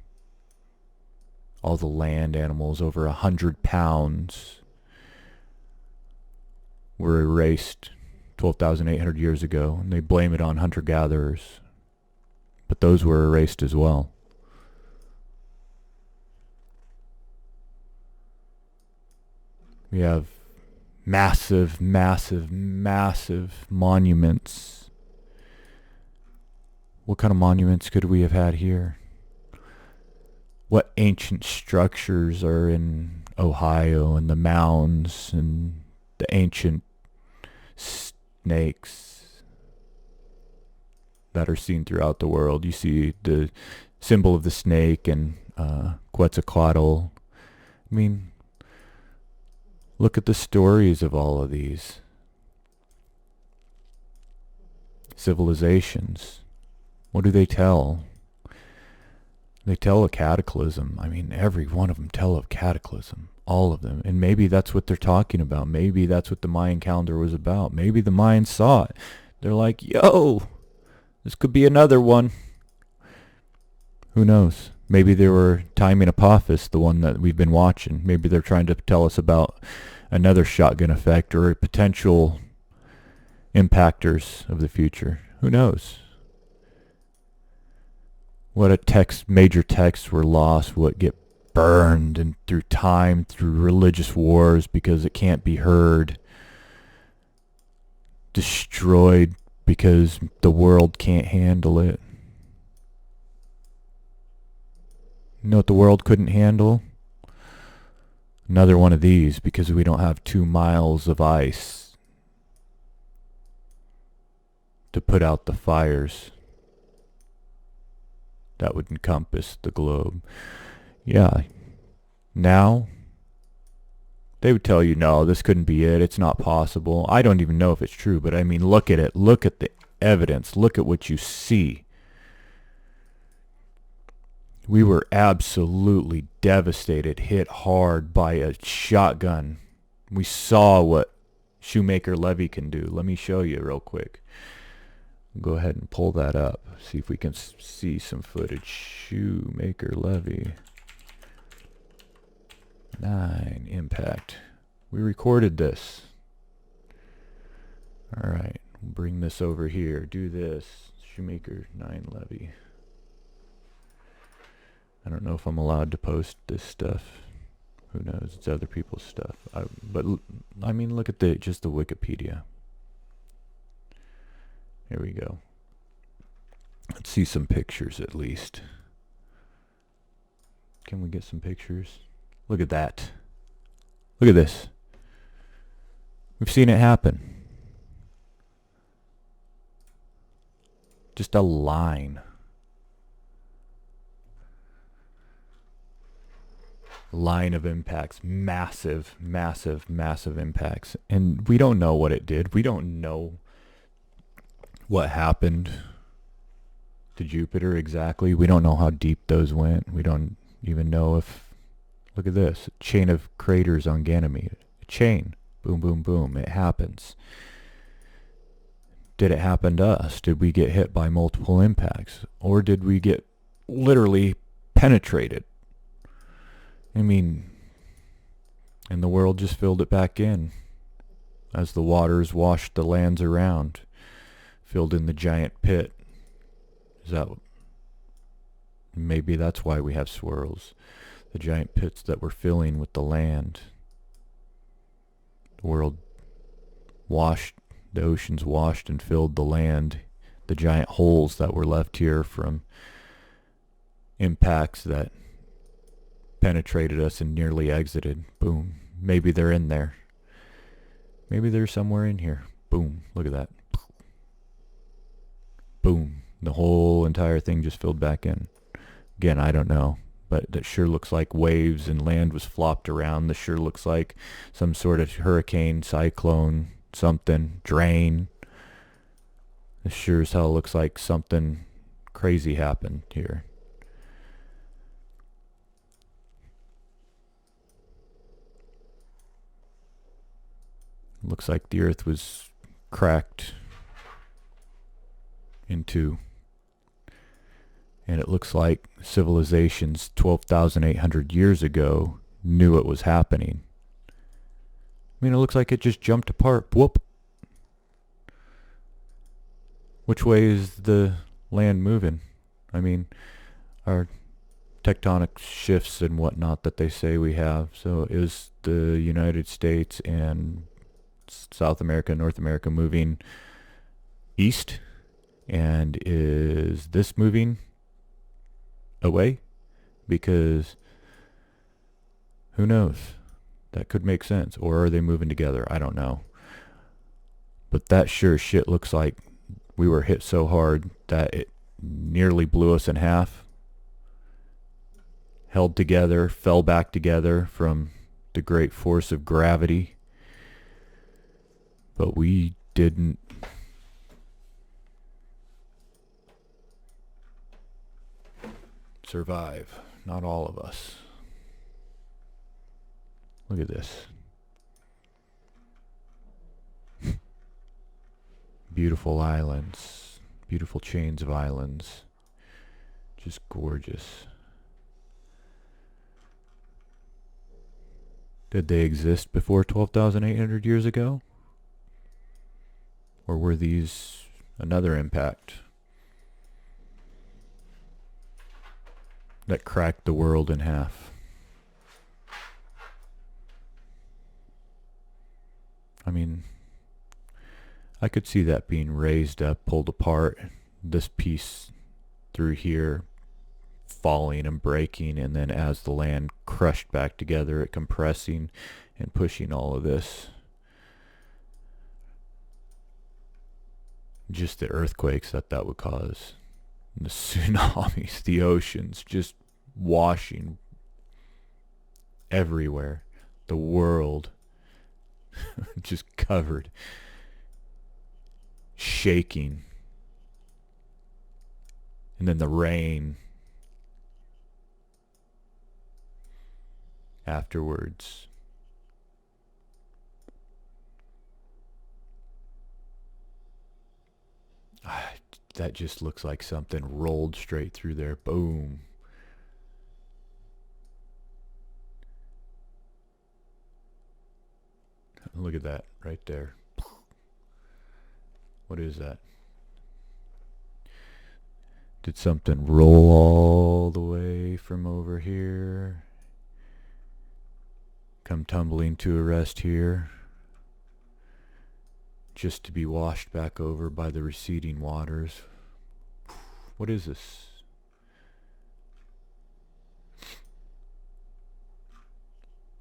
All the land animals over 100 pounds were erased 12,800 years ago, and they blame it on hunter-gatherers. But those were erased as well. We have massive, massive, massive monuments. What kind of monuments could we have had here? What ancient structures are in Ohio, and the mounds and the ancient snakes that are seen throughout the world? You see the symbol of the snake and Quetzalcoatl. I mean, look at the stories of all of these civilizations. What do they tell? They tell a cataclysm. I mean, every one of them tell a cataclysm. All of them. And maybe that's what they're talking about. Maybe that's what the Mayan calendar was about. Maybe the Mayans saw it. They're like, yo, this could be another one. Who knows? Maybe they were timing Apophis, the one that we've been watching. Maybe they're trying to tell us about another shotgun effect or potential impactors of the future. Who knows? What major texts were lost, what get burned and through time, through religious wars because it can't be heard, destroyed because the world can't handle it. You know what the world couldn't handle? Another one of these, because we don't have 2 miles of ice to put out the fires that would encompass the globe. Yeah. Now, they would tell you, no, this couldn't be it. It's not possible. I don't even know if it's true, but I mean, look at it. Look at the evidence. Look at what you see. We were absolutely devastated, hit hard by a shotgun. We saw what Shoemaker Levy can do. Let me show you real quick. Go ahead and pull that up. See if we can see some footage. Shoemaker Levy. 9 impact. We recorded this. Alright, we'll bring this over here. Do this. Shoemaker 9 Levy. I don't know if I'm allowed to post this stuff. Who knows? It's other people's stuff. But I mean, look at just the Wikipedia. Here we go. Let's see some pictures at least. Can we get some pictures? Look at that. Look at this. We've seen it happen. Just a line. line of impacts, massive, massive, massive impacts. And we don't know what it did. We don't know what happened to Jupiter exactly. We don't know how deep those went. We don't even know if, look at this, a chain of craters on Ganymede. A chain. Boom, boom, boom. It happens. Did it happen to us? Did we get hit by multiple impacts? Or did we get literally penetrated? I mean, and the world just filled it back in as the waters washed the lands around, filled in the giant pit. Is that, maybe that's why we have swirls. The giant pits that we're filling with the land. The world washed, the oceans washed and filled the land. The giant holes that were left here from impacts that penetrated us and nearly exited. Boom. Maybe they're in there. Maybe they're somewhere in here. Boom. Look at that. Boom. The whole entire thing just filled back in. Again, I don't know. But that sure looks like waves and land was flopped around. This sure looks like some sort of hurricane, cyclone, something, drain. This sure as hell looks like something crazy happened here. Looks like the earth was cracked in two. And it looks like civilizations 12,800 years ago knew it was happening. I mean, it looks like it just jumped apart. Whoop. Which way is the land moving? I mean, our tectonic shifts and whatnot that they say we have. So is the United States and South America, North America moving east? And is this moving away? Because who knows? That could make sense. Or are they moving together? I don't know. But that sure shit looks like we were hit so hard that it nearly blew us in half. Held together, fell back together from the great force of gravity. But we didn't survive. Not all of us. Look at this. Beautiful islands. Beautiful chains of islands. Just gorgeous. Did they exist before 12,800 years ago? Or were these another impact that cracked the world in half? I mean, I could see that being raised up, pulled apart, this piece through here falling and breaking, and then as the land crushed back together, it compressing and pushing all of this. Just the earthquakes that would cause, the tsunamis, the oceans just washing everywhere, the world just covered, shaking, and then the rain afterwards. That just looks like something rolled straight through there. Boom. Look at that right there. What is that? Did something roll all the way from over here? Come tumbling to a rest here? Just to be washed back over by the receding waters. What is this?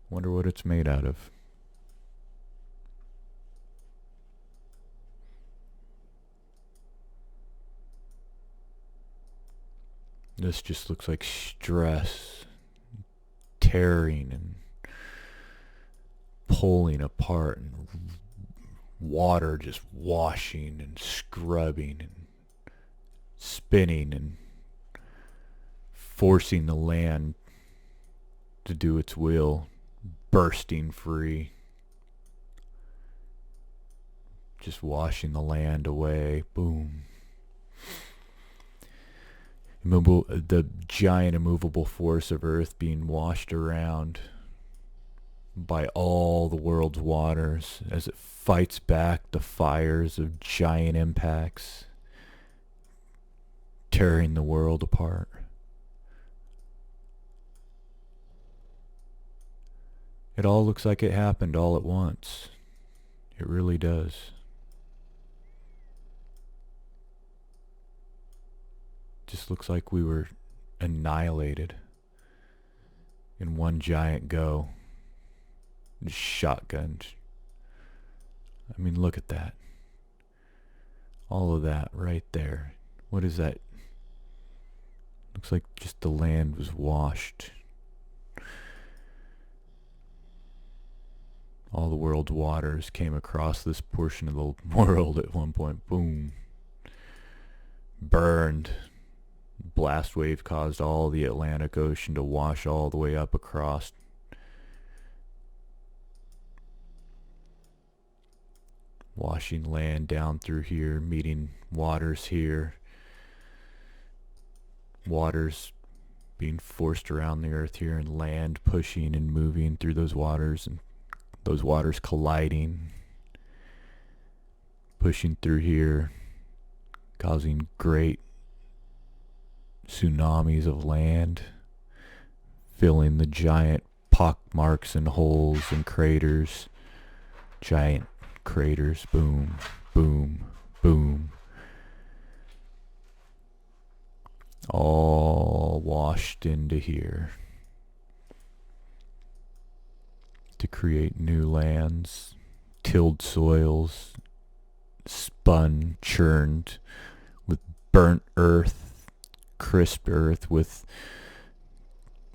Wonder what it's made out of. This just looks like stress, tearing and pulling apart, and water just washing and scrubbing and spinning and forcing the land to do its will, bursting free, just washing the land away. Boom. The giant immovable force of Earth being washed around by all the world's waters as it fights back the fires of giant impacts, tearing the world apart. It all looks like it happened all at once. It really does. Just looks like we were annihilated in one giant go. Just shotgunned. I mean, look at that. All of that right there. What is that? Looks like just the land was washed. All the world's waters came across this portion of the world at one point. Boom. Burned. Blast wave caused all the Atlantic Ocean to wash all the way up across. Washing land down through here, meeting waters here. Waters being forced around the earth here, and land pushing and moving through those waters, and those waters colliding, pushing through here, causing great tsunamis of land, filling the giant pock marks and holes and craters. Giant craters. Boom, boom, boom. All washed into here to create new lands, tilled soils, spun, churned with burnt earth, crisp earth with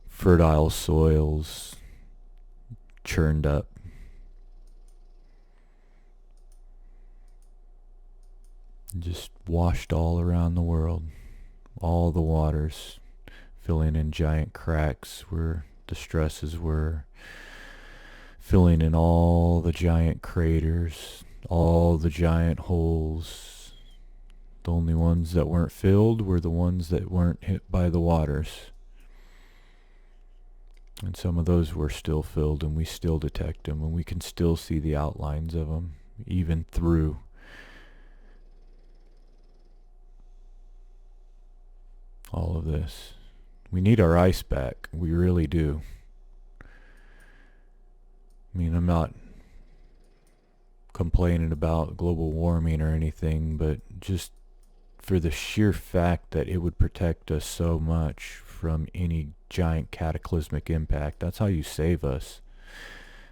fertile soils, churned up. Just washed all around the world. All the waters filling in giant cracks where the stresses were, filling in all the giant craters, all the giant holes. The only ones that weren't filled were the ones that weren't hit by the waters. And some of those were still filled, and we still detect them, and we can still see the outlines of them, even through all of this. We need our ice back. We really do. I mean, I'm not complaining about global warming or anything, but just for the sheer fact that it would protect us so much from any giant cataclysmic impact. That's how you save us.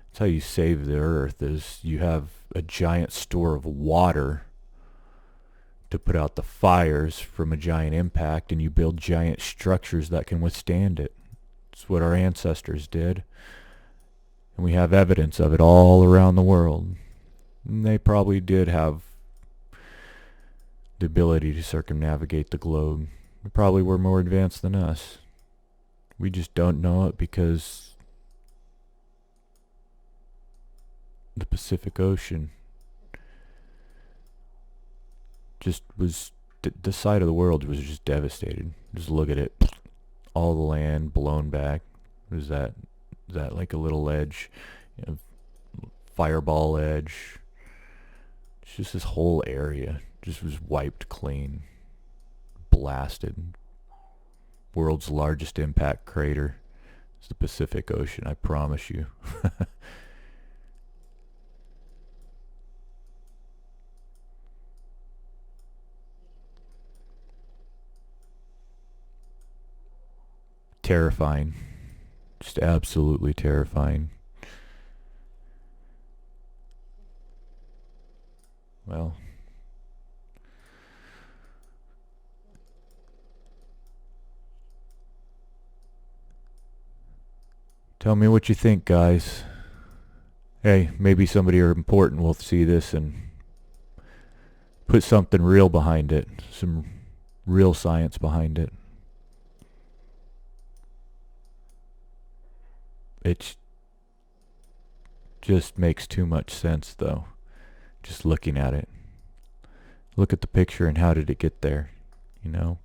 That's how you save the earth, is you have a giant store of water to put out the fires from a giant impact, and you build giant structures that can withstand it. It's what our ancestors did, and we have evidence of it all around the world. And they probably did have the ability to circumnavigate the globe. They probably were more advanced than us. We just don't know it because the Pacific Ocean just was, the side of the world was just devastated. Just look at it. All the land blown back. What is that? Is that like a little edge? Fireball edge. It's just this whole area just was wiped clean. Blasted. World's largest impact crater. It's the Pacific Ocean, I promise you. Terrifying. Just absolutely terrifying. Well, Tell me what you think, guys. Hey, maybe somebody important will see this and put something real behind it, some real science behind it. It just makes too much sense, though, just looking at it. Look at the picture and how did it get there, you know?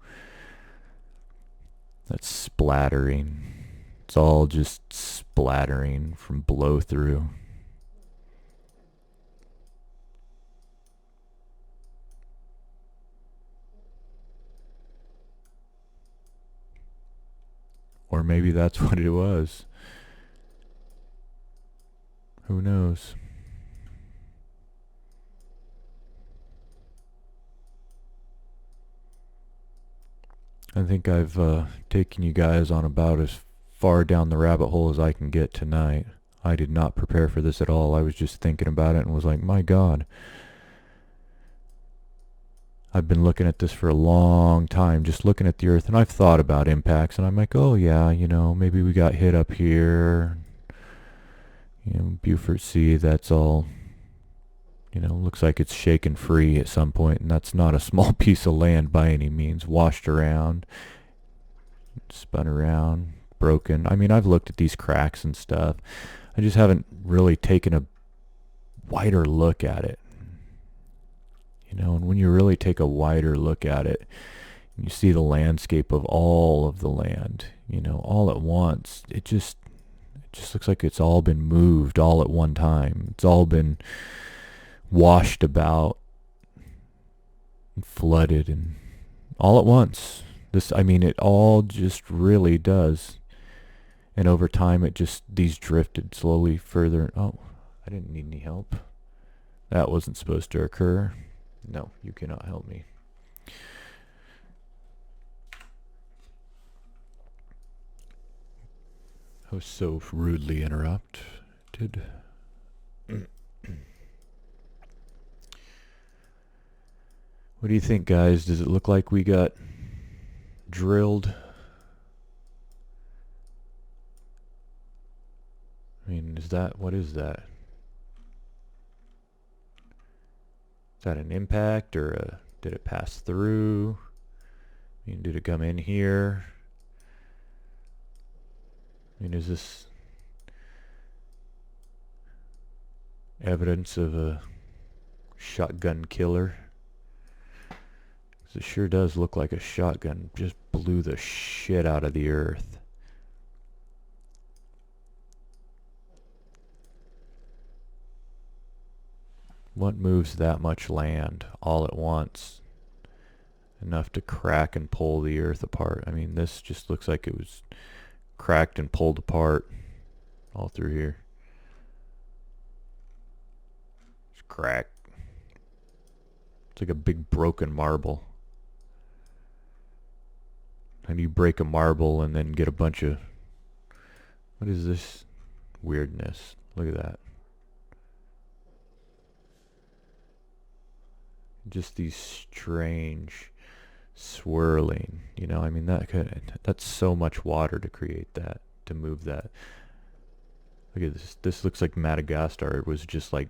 That's splattering. It's all just splattering from blow through. Or maybe that's what it was. Who knows? I think I've taken you guys on about as far down the rabbit hole as I can get tonight. I did not prepare for this at all. I was just thinking about it and was like, my God. I've been looking at this for a long time, just looking at the Earth, and I've thought about impacts, and I'm like, oh yeah, maybe we got hit up here. Beaufort Sea, that's all, looks like it's shaken free at some point, and that's not a small piece of land by any means, washed around, spun around, broken. I mean, I've looked at these cracks and stuff. I just haven't really taken a wider look at it. And when you really take a wider look at it, you see the landscape of all of the land, all at once, it just looks like it's all been moved all at one time. It's all been washed about, and flooded, and all at once. It all just really does. And over time, these drifted slowly further. Oh, I didn't need any help. That wasn't supposed to occur. No, you cannot help me. I was so rudely interrupted. What do you think, guys? Does it look like we got drilled? What is that? Is that an impact, or did it pass through? Did it come in here? Is this evidence of a shotgun killer? 'Cause it sure does look like a shotgun just blew the shit out of the earth. What moves that much land all at once? Enough to crack and pull the earth apart. This just looks like it was cracked and pulled apart all through here. It's cracked. It's like a big broken marble. And you break a marble and then get a bunch of... What is this weirdness? Look at that. Just these strange swirling, that's so much water to create that, to move that. Look at this. This looks like Madagascar. It was just like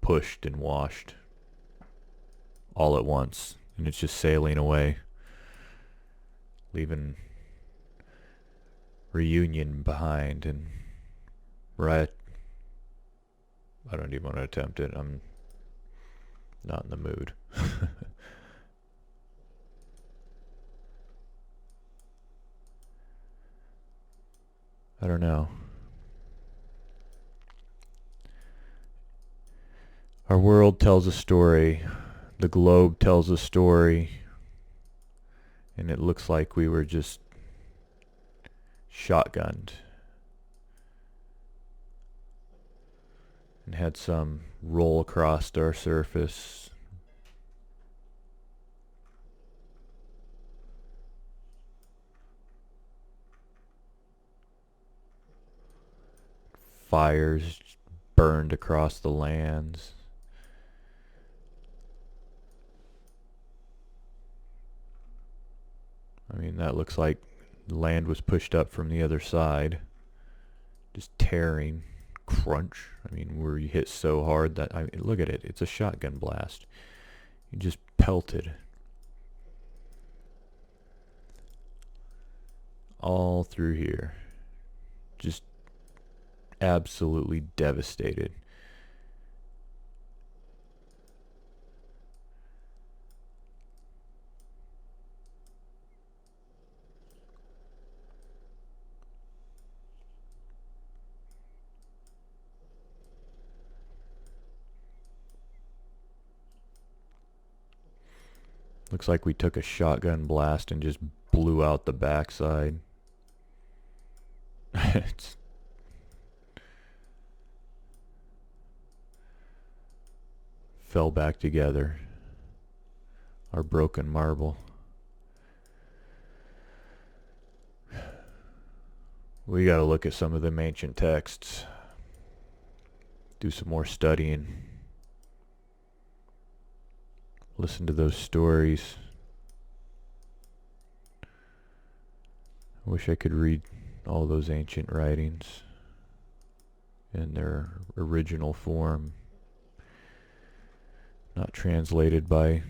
pushed and washed all at once, and it's just sailing away, leaving Reunion behind. And I don't even want to attempt it. I'm not in the mood. I don't know. Our world tells a story. The globe tells a story. And it looks like we were just shotgunned and had some roll across our surface. Fires burned across the lands. That looks like the land was pushed up from the other side. just tearing, crunch. I mean, where you hit so hard that, I mean, look at it. It's a shotgun blast. You just pelted all through here. Just absolutely devastated. Looks like we took a shotgun blast and just blew out the backside. It's fell back together. Our broken marble. We gotta look at some of them ancient texts. Do some more studying. Listen to those stories. I wish I could read all those ancient writings in their original form, not translated by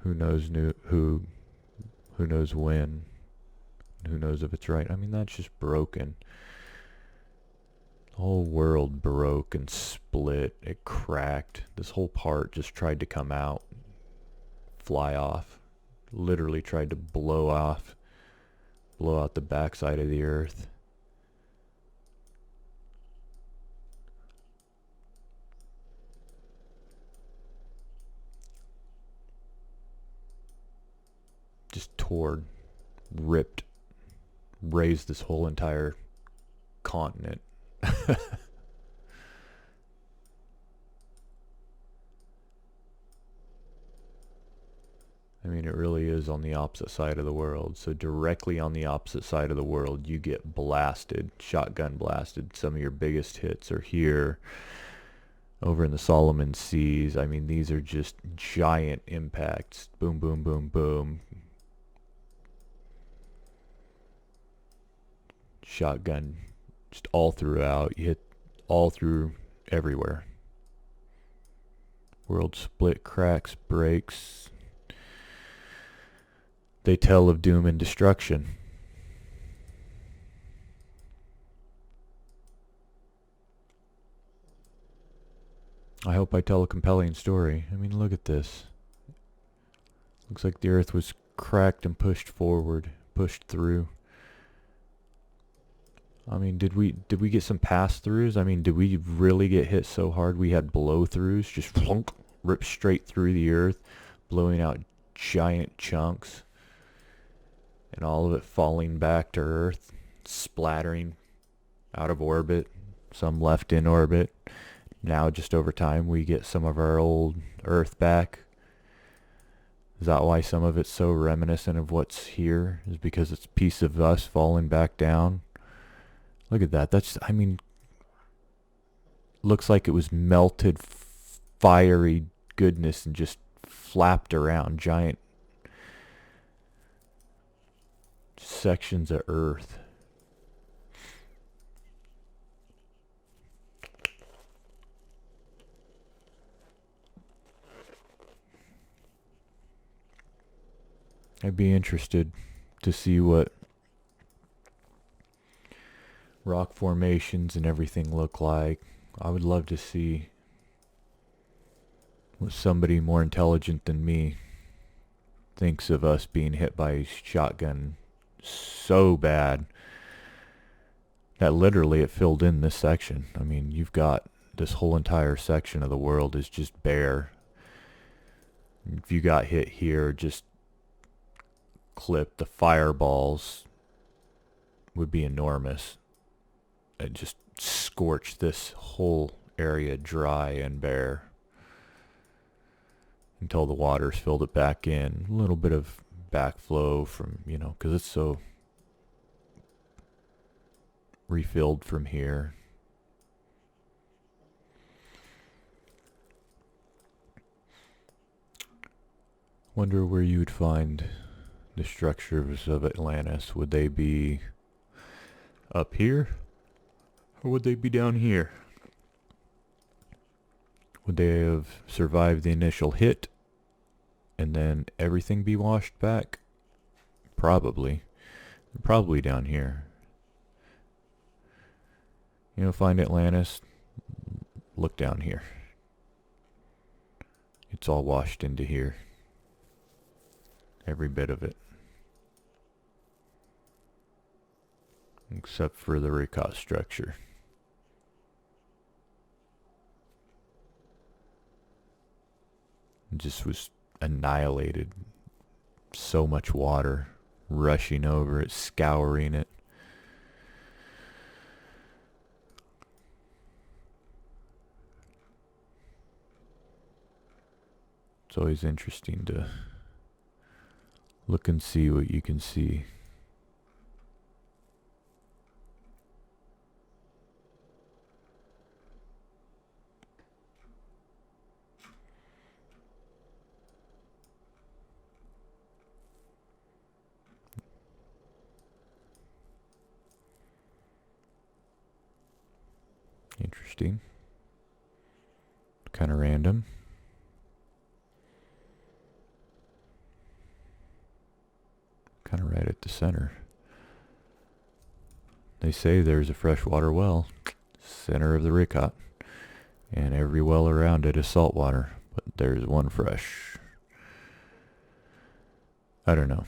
who knows who knows when, who knows if it's right. I mean, that's just broken. The whole world broke and split. It cracked. This whole part just tried to come out, fly off. Literally tried to blow out the backside of the earth. Just tore, ripped, raised this whole entire continent. I mean, it really is on the opposite side of the world. So directly on the opposite side of the world, you get blasted, shotgun blasted. Some of your biggest hits are here, over in the Solomon Seas. I mean, these are just giant impacts. Boom, boom, boom, boom. Shotgun just all throughout. You hit all through everywhere. World split, cracks, breaks. They tell of doom and destruction. I hope I tell a compelling story. I mean, look at this. Looks like the earth was cracked and pushed forward, pushed through. I mean, did we get some pass-throughs? I mean, did we really get hit so hard we had blow-throughs? Just flunk, ripped straight through the earth, blowing out giant chunks. And all of it falling back to Earth, splattering out of orbit, some left in orbit. Now, just over time, we get some of our old Earth back. Is that why some of it's so reminiscent of what's here? Is because it's a piece of us falling back down? Look at that. That's, I mean, looks like it was melted, fiery goodness and just flapped around. Giant sections of earth. I'd be interested to see what rock formations and everything look like. I would love to see what somebody more intelligent than me thinks of us being hit by a shotgun so bad that literally it filled in this section. I mean, you've got this whole entire section of the world is just bare. If you got hit here, just clipped, the fireballs would be enormous. It just scorched this whole area dry and bare until the waters filled it back in. A little bit of backflow from, because it's so refilled from here. Wonder where you would find the structures of Atlantis. Would they be up here? Or would they be down here? Would they have survived the initial hit and then everything be washed back? Probably. Probably down here. You know, find Atlantis, look down here. It's all washed into here. Every bit of it. Except for the recot structure. It just was annihilated. So much water rushing over it, scouring it. It's always interesting to look and see what you can see. Interesting. Kind of random. Kind of right at the center. They say there's a freshwater well, center of the Ricot, and every well around it is saltwater, but there's one fresh. I don't know.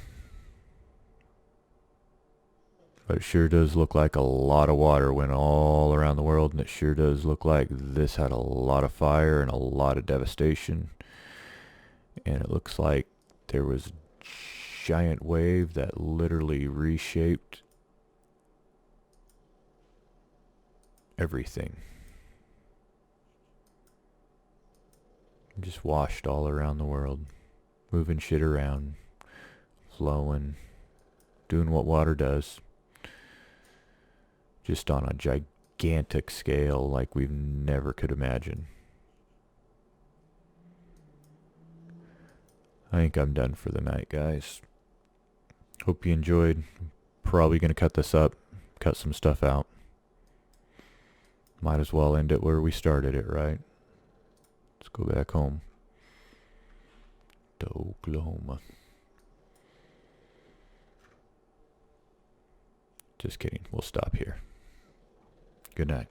But it sure does look like a lot of water went all around the world, and it sure does look like this had a lot of fire and a lot of devastation. And it looks like there was a giant wave that literally reshaped everything. Just washed all around the world, moving shit around, flowing, doing what water does. Just on a gigantic scale like we've never could imagine. I think I'm done for the night, guys. Hope you enjoyed. Probably going to cut this up, cut some stuff out. Might as well end it where we started it, right? Let's go back home to Oklahoma. Just kidding. We'll stop here. Good night.